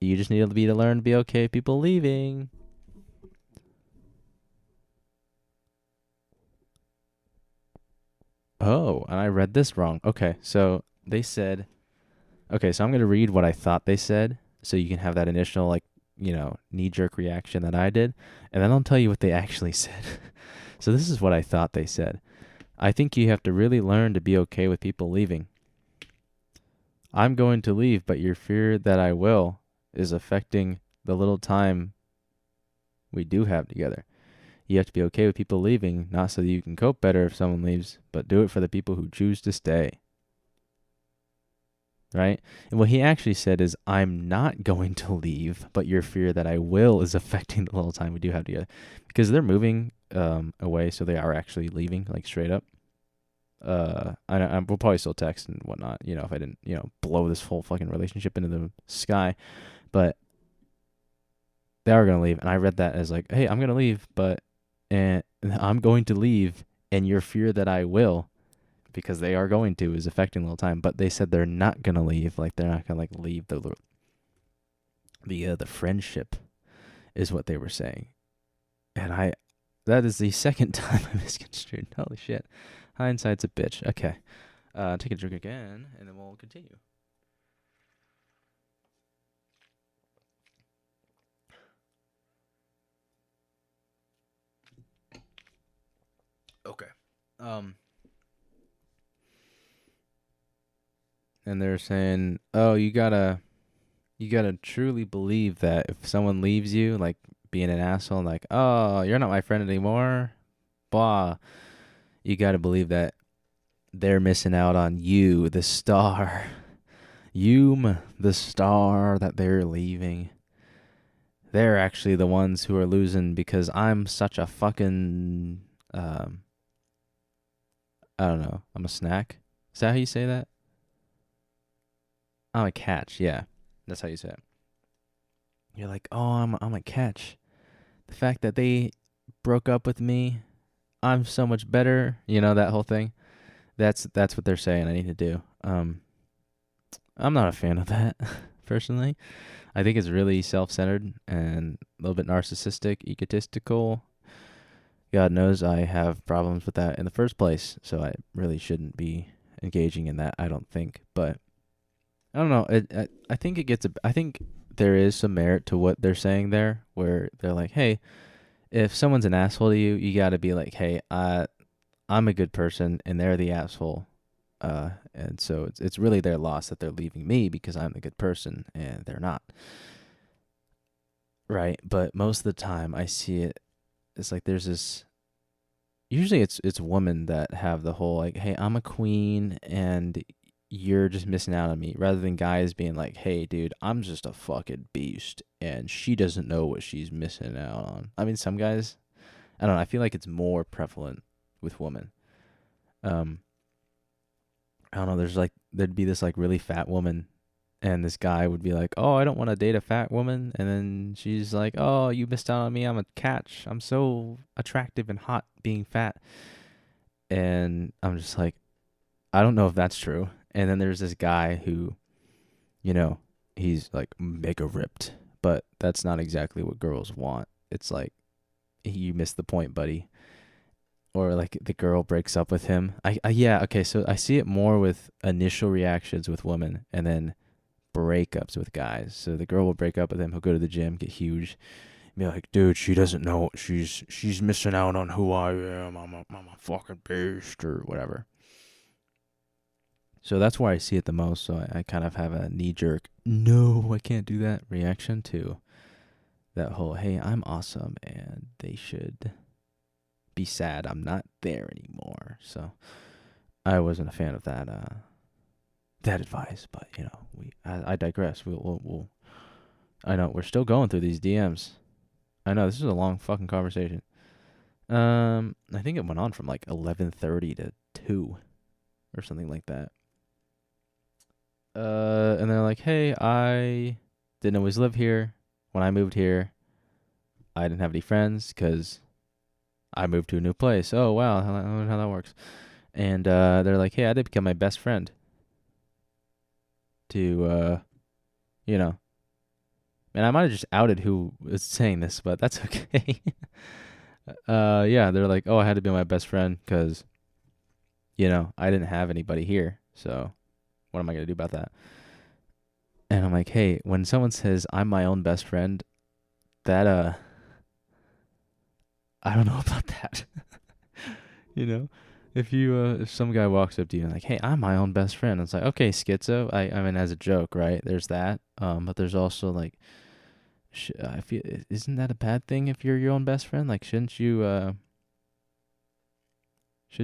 you just need to learn to be okay with people leaving. Oh, and I read this wrong. Okay, so they said, okay, so I'm gonna read what I thought they said, so you can have that initial like knee jerk reaction that I did, and then I'll tell you what they actually said. So this is what I thought they said. I think you have to really learn to be okay with people leaving. I'm going to leave, but your fear that I will is affecting the little time we do have together. You have to be okay with people leaving, not so that you can cope better if someone leaves, but do it for the people who choose to stay. Right? And what he actually said is, I'm not going to leave, but your fear that I will is affecting the little time we do have together. Because they're moving away, so they are actually leaving, like straight up. We'll probably still text and whatnot, if I didn't, blow this whole fucking relationship into the sky. But they are going to leave. And I read that as like, hey, I'm going to leave, and I'm going to leave, and your fear that I will, because they are going to, is affecting the little time. But they said they're not going to leave. Like, they're not going to, like, leave the friendship is what they were saying. And that is the second time I misconstrued. Holy shit. Hindsight's a bitch. Okay. Take a drink again, and then we'll continue. Okay. And they're saying, oh, you gotta truly believe that if someone leaves you, like being an asshole, like, oh, you're not my friend anymore, blah, you gotta believe that they're missing out on you, the star. The star that they're leaving. They're actually the ones who are losing because I'm such a fucking, I don't know, I'm a snack. Is that how you say that? I'm a catch, yeah. That's how you say it. You're like, oh, I'm a catch. The fact that they broke up with me, I'm so much better. You know, that whole thing. That's what they're saying I need to do. I'm not a fan of that, personally. I think it's really self-centered and a little bit narcissistic, egotistical. God knows I have problems with that in the first place, so I really shouldn't be engaging in that, I don't think. But I don't know. I think it gets I think there is some merit to what they're saying there, where they're like, "Hey, if someone's an asshole to you, you got to be like, "Hey, I'm a good person and they're the asshole." And so it's really their loss that they're leaving me because I'm the good person and they're not. Right? But most of the time I see it, it's like there's this, usually it's women that have the whole like, "Hey, I'm a queen and you're just missing out on me," rather than guys being like, "Hey, dude, I'm just a fucking beast and she doesn't know what she's missing out on." I mean, some guys, I don't know, I feel like it's more prevalent with women. I don't know, there'd be this like really fat woman and this guy would be like, "Oh, I don't want to date a fat woman." And then she's like, "Oh, you missed out on me. I'm a catch. I'm so attractive and hot being fat." And I'm just like, I don't know if that's true. And then there's this guy who, you know, he's like mega ripped, but that's not exactly what girls want. It's like, you missed the point, buddy. Or like the girl breaks up with him. Yeah, okay, so I see it more with initial reactions with women and then breakups with guys. So the girl will break up with him, he'll go to the gym, get huge, be like, "Dude, she doesn't know, she's missing out on who I am. I'm a fucking beast," or whatever. So that's where I see it the most. So I kind of have a knee jerk, "No, I can't do that" reaction to that whole, "Hey, I'm awesome and they should be sad I'm not there anymore." So I wasn't a fan of that advice, but you know, I digress. We'll I know we're still going through these DMs. I know this is a long fucking conversation. I think it went on from like 11:30 to 2 or something like that. And they're like, "Hey, I didn't always live here. When I moved here, I didn't have any friends because I moved to a new place." Oh wow, I wonder how that works. And they're like, "Hey, I did become my best friend to you know." And I might have just outed who was saying this, but that's okay. Yeah, they're like, "Oh, I had to be my best friend because, I didn't have anybody here. So what am I gonna do about that?" And I'm like, "Hey, when someone says I'm my own best friend, that I don't know about that." you know, if some guy walks up to you and like, "Hey, I'm my own best friend," it's like, okay, schizo. I mean, as a joke, right? There's that. But there's also like, I feel, isn't that a bad thing if you're your own best friend? Like, shouldn't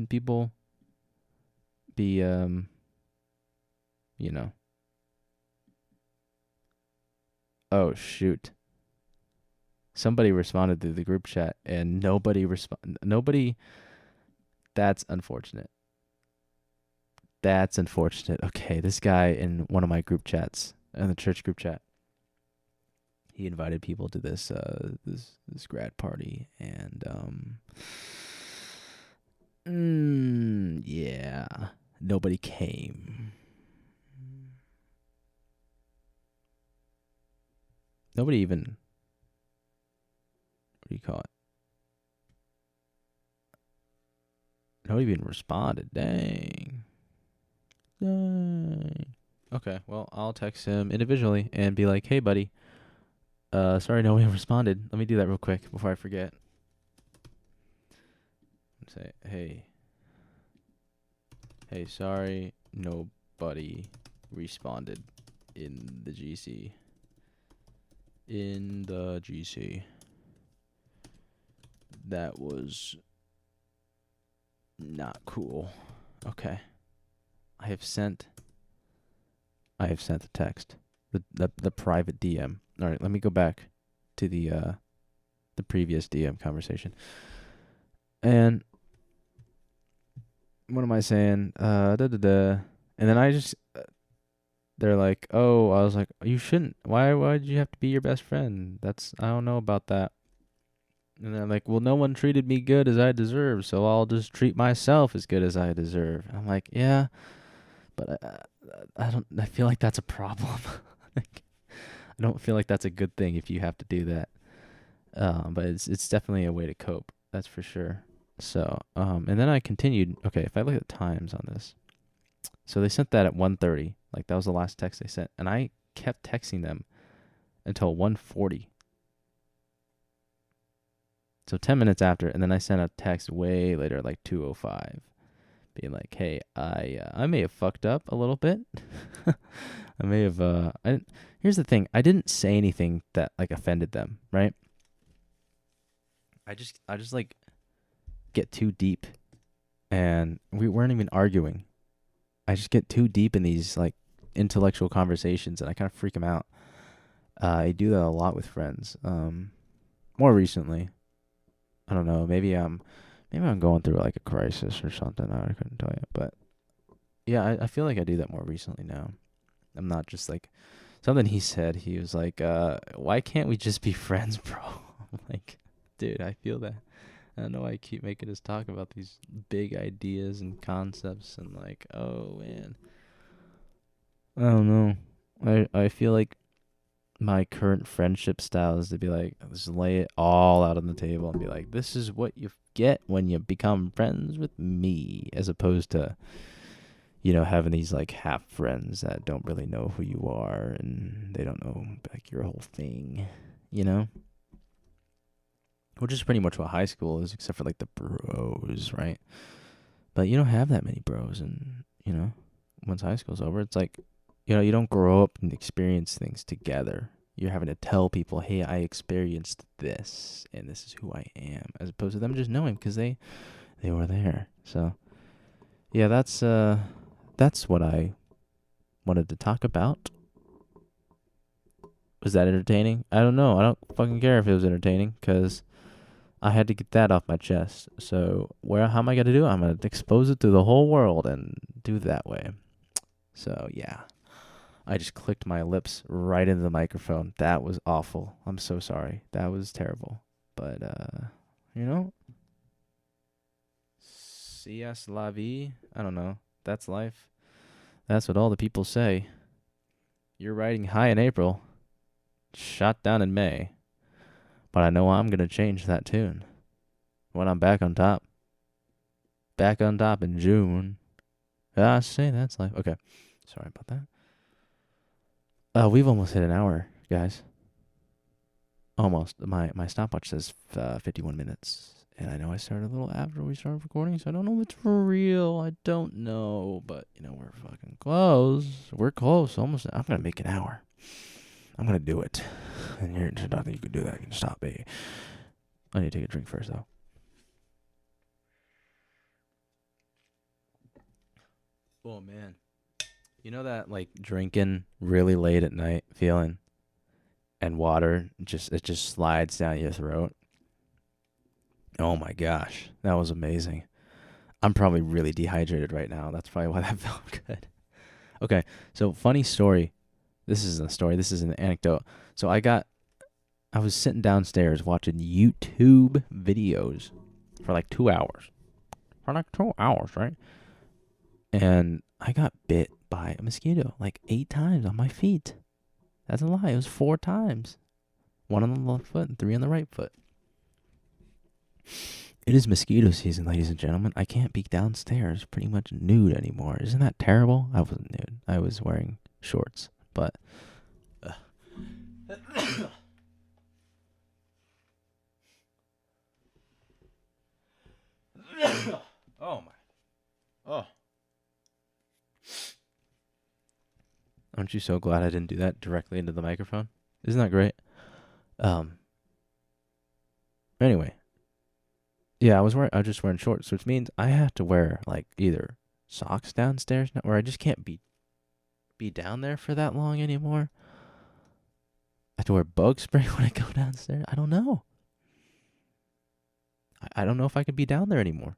people be you know? Oh shoot! Somebody responded to the group chat and nobody respond. Nobody. That's unfortunate. That's unfortunate. Okay, this guy in one of my group chats, in the church group chat, he invited people to this grad party, and yeah, nobody came. Nobody even, what do you call it? Nobody even responded. Dang. Dang. Okay, well, I'll text him individually and be like, "Hey, buddy, sorry nobody responded. Let me do that real quick before I forget." Say, hey, sorry nobody responded in the GC. In the GC. That was not cool. Okay. I have sent the text, the private DM. All right, let me go back to the previous DM conversation. And what am I saying? And then I just they're like, "Oh," I was like, "You shouldn't. Why did you have to be your best friend? I don't know about that." And they're like, "Well, no one treated me good as I deserve, so I'll just treat myself as good as I deserve." And I'm like, "Yeah, but I don't. I feel like that's a problem. Like, I don't feel like that's a good thing if you have to do that. But it's definitely a way to cope. That's for sure. So, and then I continued. Okay, if I look at the times on this, so they sent that at 1:30. Like that was the last text they sent, and I kept texting them until 1:40. So 10 minutes after, and then I sent a text way later, like 2:05, being like, "Hey, I may have fucked up a little bit. I may have here's the thing. I didn't say anything that like offended them, right? I just like get too deep, and we weren't even arguing. I just get too deep in these like intellectual conversations, and I kind of freak them out. I do that a lot with friends. More recently, I don't know. Maybe I'm going through like a crisis or something. I couldn't tell you, but yeah, I feel like I do that more recently now. I'm not just like something he said. He was like, "Why can't we just be friends, bro?" I'm like, dude, I feel that. I don't know why I keep making us talk about these big ideas and concepts and like, oh man, I don't know. I feel like my current friendship style is to be like, just lay it all out on the table and be like, this is what you get when you become friends with me, as opposed to, having these like half friends that don't really know who you are and they don't know like your whole thing, you know? Which is pretty much what high school is, except for like the bros, right? But you don't have that many bros, and once high school's over, it's like, you don't grow up and experience things together. You're having to tell people, "Hey, I experienced this, and this is who I am," as opposed to them just knowing because they were there. So, yeah, that's what I wanted to talk about. Was that entertaining? I don't know. I don't fucking care if it was entertaining, because I had to get that off my chest. So how am I going to do it? I'm going to expose it to the whole world and do it that way. So, yeah. I just clicked my lips right into the microphone. That was awful. I'm so sorry. That was terrible. But, CS la vie. I don't know. That's life. That's what all the people say. You're riding high in April, shot down in May. But I know I'm going to change that tune when I'm back on top. Back on top in June. I say that's life. Okay. Sorry about that. We've almost hit an hour, guys. Almost. My stopwatch says 51 minutes. And I know I started a little after we started recording, so I don't know if it's for real. I don't know. But, we're fucking close. We're close. Almost. I'm going to make an hour. I'm going to do it. And you're nothing you can do that. You can stop me. I need to take a drink first, though. Oh, man. You know that, like, drinking really late at night feeling? And water, it just slides down your throat. Oh, my gosh. That was amazing. I'm probably really dehydrated right now. That's probably why that felt good. Okay, so funny story. This isn't a story. This is an anecdote. So I was sitting downstairs watching YouTube videos for like 2 hours. For like 2 hours, right? And I got bit by a mosquito like 8 times on my feet. That's a lie. It was 4 times. 1 on the left foot and 3 on the right foot. It is mosquito season, ladies and gentlemen. I can't be downstairs pretty much nude anymore. Isn't that terrible? I wasn't nude. I was wearing shorts. But oh my. Oh. Aren't you so glad I didn't do that directly into the microphone? Isn't that great? Anyway. Yeah, I was just wearing shorts, which means I have to wear like either socks downstairs now, or I just can't be down there for that long anymore. I have to wear bug spray when I go downstairs. I don't know. I don't know if I could be down there anymore.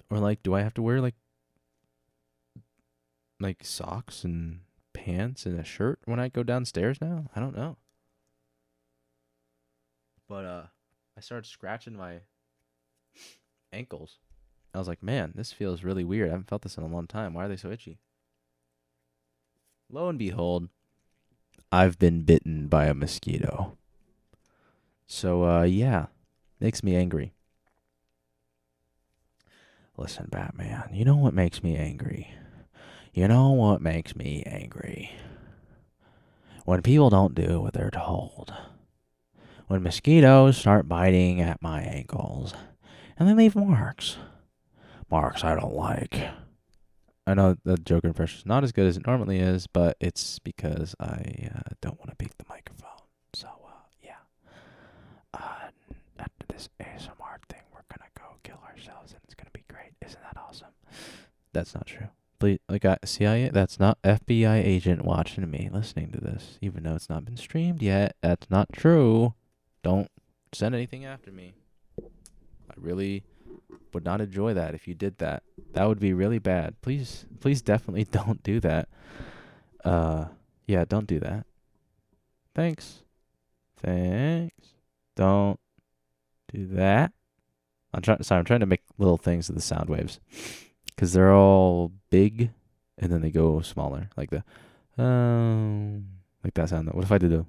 Or like, do I have to wear like socks and pants and a shirt when I go downstairs now? I don't know. But I started scratching my ankles. I was like, man, this feels really weird. I haven't felt this in a long time. Why are they so itchy? Lo and behold, I've been bitten by a mosquito. So, yeah, makes me angry. Listen, Batman, you know what makes me angry? You know what makes me angry? When people don't do what they're told. When mosquitoes start biting at my ankles and they leave marks. Marks I don't like. I know the Joker impression is not as good as it normally is, but it's because I don't want to peek the microphone. So, yeah. After this ASMR thing, we're going to go kill ourselves, and it's going to be great. Isn't that awesome? That's not true. Please, like, CIA, that's not FBI agent watching me listening to this, even though it's not been streamed yet. That's not true. Don't send anything after me. I really would not enjoy that if you did that. That would be really bad. Please definitely don't do that. Yeah, don't do that. Thanks. Don't do that. I'm trying to make little things of the sound waves. Because they're all big, and then they go smaller. Like the, like that sound. What if I did a,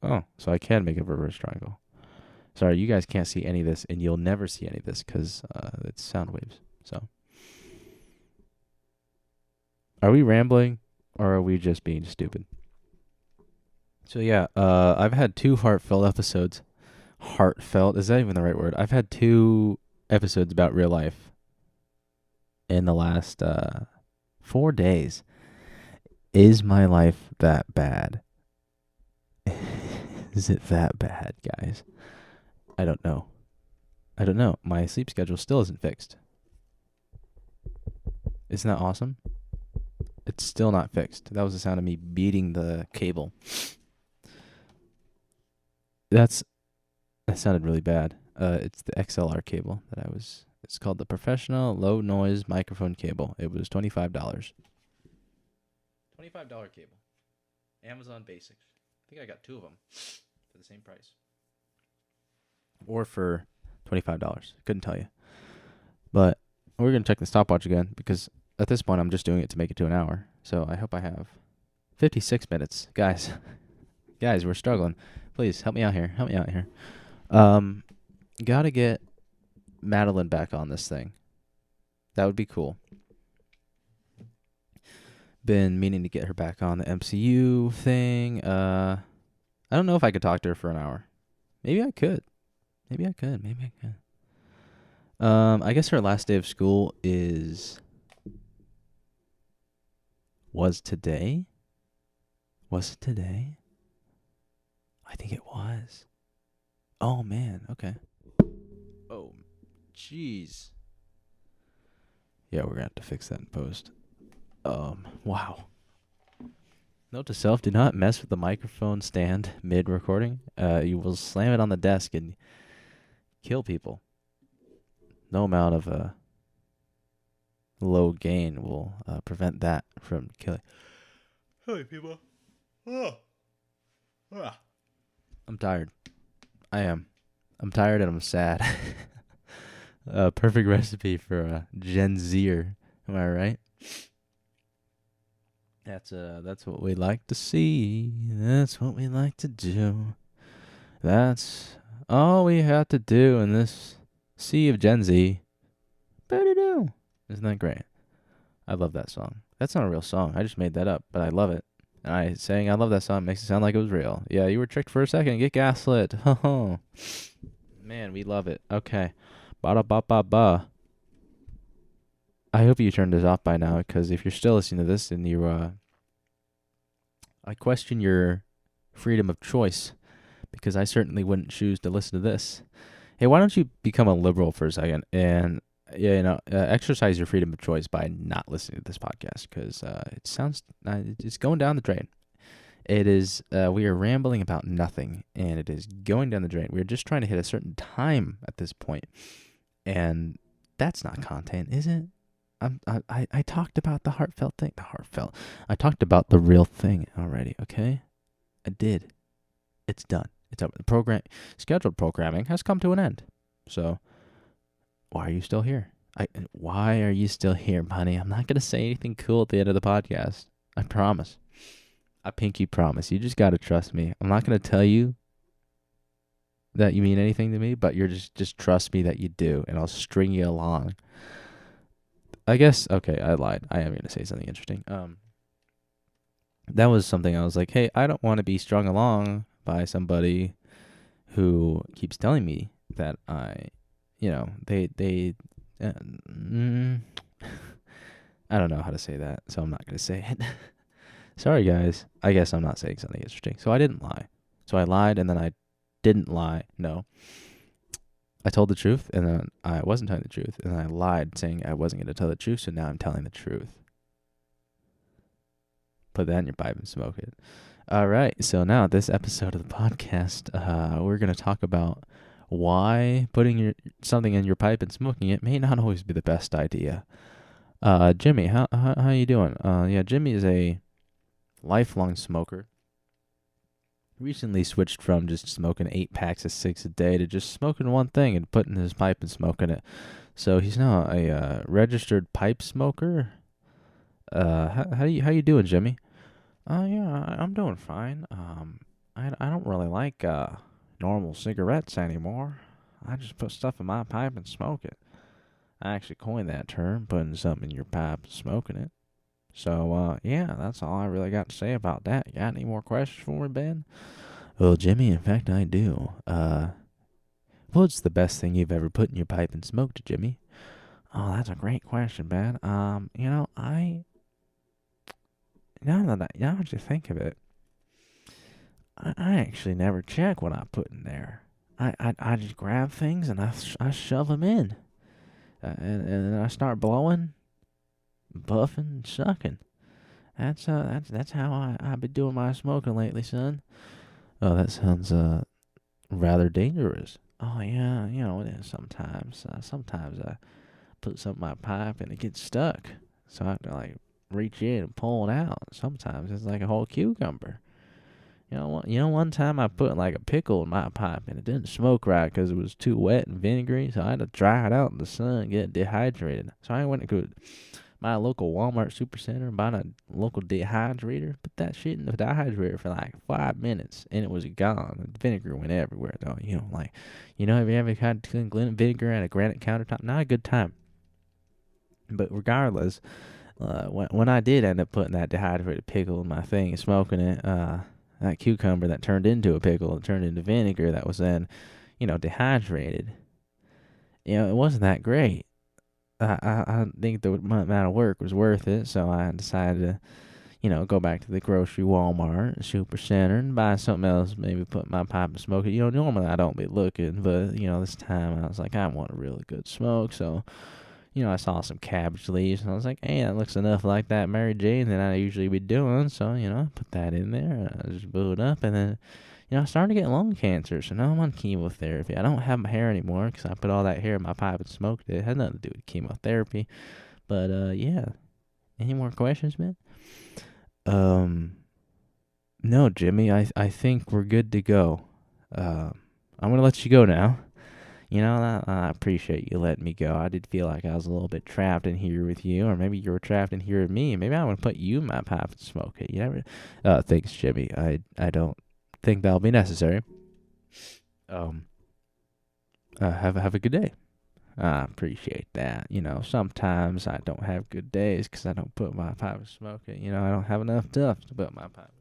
oh, so I can make a reverse triangle. Sorry, you guys can't see any of this, and you'll never see any of this because it's sound waves. So, are we rambling, or are we just being stupid? So yeah, I've had 2 heartfelt episodes. Heartfelt, is that even the right word? I've had 2 episodes about real life in the last 4 days. Is my life that bad? Is it that bad, guys? I don't know. My sleep schedule still isn't fixed. Isn't that awesome? It's still not fixed. That was the sound of me beating the cable. That sounded really bad. It's the XLR cable that it's called the Professional Low Noise Microphone Cable. It was $25. $25 cable. Amazon Basics. I think I got 2 of them for the same price. Or for $25. Couldn't tell you. But we're going to check the stopwatch again because at this point I'm just doing it to make it to an hour. So I hope I have 56 minutes. Guys, we're struggling. Please help me out here. Gotta get Madeline back on this thing. That would be cool. Been meaning to get her back on the MCU thing. I don't know if I could talk to her for an hour. Maybe I could. I guess her last day of school was today? Was it today? I think it was. Oh, man. Okay. Oh, jeez. Yeah, we're going to have to fix that in post. Wow. Note to self, do not mess with the microphone stand mid-recording. You will slam it on the desk and kill people. No amount of low gain will prevent that from killing. Hey, people. I'm tired. I am. I'm tired and I'm sad. Perfect recipe for a Gen Zer. Am I right? That's what we like to see. That's what we like to do. That's all we have to do in this sea of Gen Z. Ba-da-do. Isn't that great? I love that song. That's not a real song. I just made that up, but I love it. And saying I love that song makes it sound like it was real. Yeah, you were tricked for a second. Get gaslit. Man, we love it. Okay. Ba-da-ba-ba-ba. I hope you turned this off by now, because if you're still listening to this, then I question your freedom of choice, because I certainly wouldn't choose to listen to this Hey, why don't you become a liberal for a second and exercise your freedom of choice by not listening to this podcast because it sounds it's going down the drain. It is we are rambling about nothing and it is going down the drain. We're just trying to hit a certain time at this point, and that's not content, is it? I talked about the heartfelt thing. I talked about the real thing already. Okay, I did. It's done. It's over. The scheduled programming has come to an end. So, why are you still here? Why are you still here, honey? I'm not gonna say anything cool at the end of the podcast. I promise. I pinky promise. You just gotta trust me. I'm not gonna tell you that you mean anything to me, but you're just trust me that you do, and I'll string you along. I guess. Okay, I lied. I am gonna say something interesting. That was something I was like, hey, I don't want to be strung along by somebody who keeps telling me that they I don't know how to say that, so I'm not going to say it. Sorry, guys. I guess I'm not saying something interesting. So I didn't lie. So I lied, and then I didn't lie. No. I told the truth, and then I wasn't telling the truth, and then I lied saying I wasn't going to tell the truth, so now I'm telling the truth. Put that in your pipe and smoke it. All right, so now this episode of the podcast, we're going to talk about why putting something in your pipe and smoking it may not always be the best idea. Jimmy, how you doing? Yeah, Jimmy is a lifelong smoker. Recently switched from just smoking 8 packs of 6 a day to just smoking one thing and putting his pipe and smoking it. So he's now a registered pipe smoker. How you doing, Jimmy? Yeah, I'm doing fine. I don't really like normal cigarettes anymore. I just put stuff in my pipe and smoke it. I actually coined that term, putting something in your pipe and smoking it. So, yeah, that's all I really got to say about that. You got any more questions for me, Ben? Well, Jimmy, in fact, I do. What's the best thing you've ever put in your pipe and smoked, Jimmy? Oh, that's a great question, Ben. Now that you think of it, I actually never check what I put in there. I just grab things and I shove them in, and then I start blowing, puffing, sucking. That's how I've been doing my smoking lately, son. Oh, that sounds rather dangerous. Oh yeah, it is sometimes. Sometimes I put something in my pipe and it gets stuck, so I have to reach in and pull it out. Sometimes it's like a whole cucumber. One time I put a pickle in my pipe and it didn't smoke right because it was too wet and vinegary, so I had to dry it out in the sun and get it dehydrated. So I went to my local Walmart Supercenter and bought a local dehydrator, put that shit in the dehydrator for 5 minutes and it was gone. The vinegar went everywhere though. Have you ever had vinegar at a granite countertop? Not a good time. But regardless, when I did end up putting that dehydrated pickle in my thing and smoking it, that cucumber that turned into a pickle and turned into vinegar that was then, dehydrated, it wasn't that great. I think the amount of work was worth it, so I decided to, go back to the grocery Walmart, Supercenter, and buy something else, maybe put in my pipe and smoke it. Normally I don't be looking, but, this time I was like, I want a really good smoke, so... I saw some cabbage leaves, and I was like, hey, that looks enough like that Mary Jane that I usually be doing, so, I put that in there, and I just blew it up, and then, I started getting lung cancer, so now I'm on chemotherapy. I don't have my hair anymore, because I put all that hair in my pipe and smoked it. It had nothing to do with chemotherapy, but, yeah. Any more questions, man? No, Jimmy, I think we're good to go. I'm gonna let you go now. I appreciate you letting me go. I did feel like I was a little bit trapped in here with you, or maybe you were trapped in here with me. Maybe I want to put you in my pipe and smoke it. You never. Thanks, Jimmy. I don't think that'll be necessary. Have a good day. I appreciate that. Sometimes I don't have good days because I don't put my pipe and smoke it. I don't have enough stuff to put my pipe.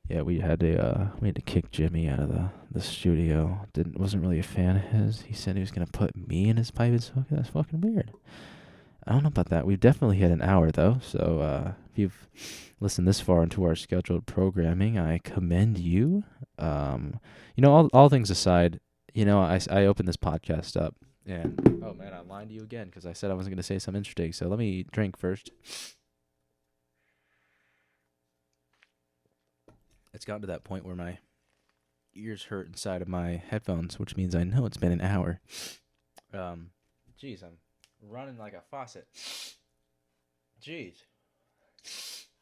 Yeah, we had to kick Jimmy out of the studio. Wasn't really a fan of his. He said he was gonna put me in his pipe and smoke it. That's fucking weird. I don't know about that. We've definitely hit an hour though. So if you've listened this far into our scheduled programming, I commend you. All things aside, I opened this podcast up, and oh man, I lied to you again because I said I wasn't going to say something interesting. So let me drink first. It's gotten to that point where my ears hurt inside of my headphones, which means I know it's been an hour. Jeez, I'm running like a faucet. Jeez.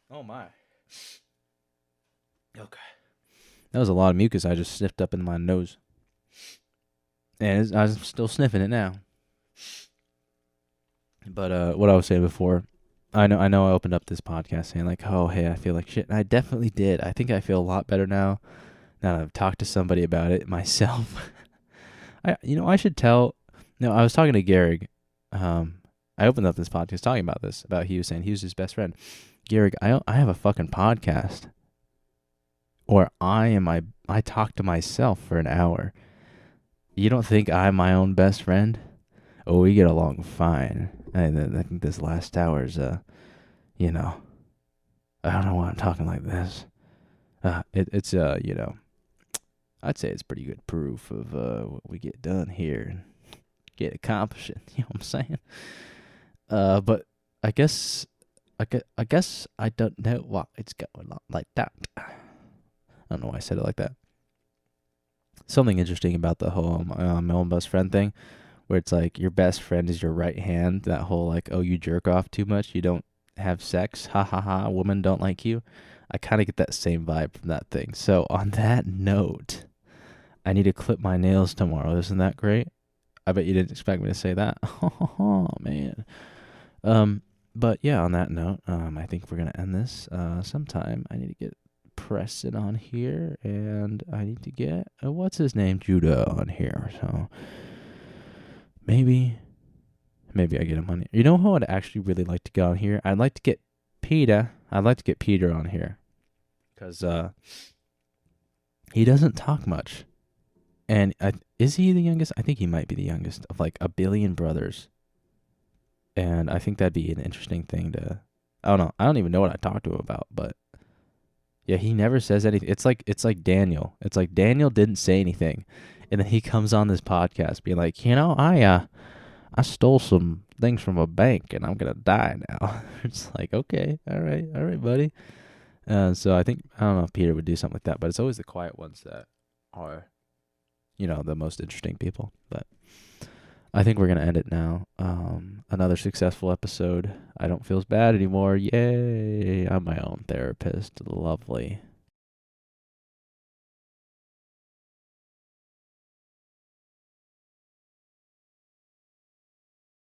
Oh my. Okay. That was a lot of mucus I just sniffed up in my nose. And I'm still sniffing it now. But what I was saying before, I know I opened up this podcast saying like, oh hey, I feel like shit. And I definitely did. I think I feel a lot better now that I've talked to somebody about it myself. I should tell. No, I was talking to Garrig. I opened up this podcast talking about this. He was saying he was his best friend. Garrig, I have a fucking podcast, or I talk to myself for an hour. You don't think I'm my own best friend? Oh, we get along fine. I think this last hour's, I don't know why I'm talking like this. It's I'd say it's pretty good proof of what we get done here and get accomplished. You know what I'm saying? But I guess I don't know why it's going on like that. I don't know why I said it like that. Something interesting about the whole my own best friend thing, where it's like your best friend is your right hand. That whole like, oh, you jerk off too much, you don't have sex, ha ha ha, women don't like you. I kind of get that same vibe from that thing. So on that note, I need to clip my nails tomorrow. Isn't that great? I bet you didn't expect me to say that. Oh man. But yeah, on that note, I think we're gonna end this sometime. I need to get Preston on here, and I need to get what's his name, Judah, on here. So maybe I get him on here. You know who I'd actually really like to get on here? I'd like to get Peter. I'd like to get Peter on here, because he doesn't talk much. And is he the youngest? I think he might be the youngest of like a billion brothers. And I think that'd be an interesting thing to. I don't know. I don't even know what I talked to him about, but yeah, he never says anything. It's like Daniel. It's like Daniel didn't say anything, and then he comes on this podcast being like, I stole some things from a bank and I'm gonna die now. It's like, okay, all right, buddy. So I don't know if Peter would do something like that, but it's always the quiet ones that are, the most interesting people. But I think we're gonna end it now. Another successful episode. I don't feel as bad anymore. Yay! I'm my own therapist. Lovely.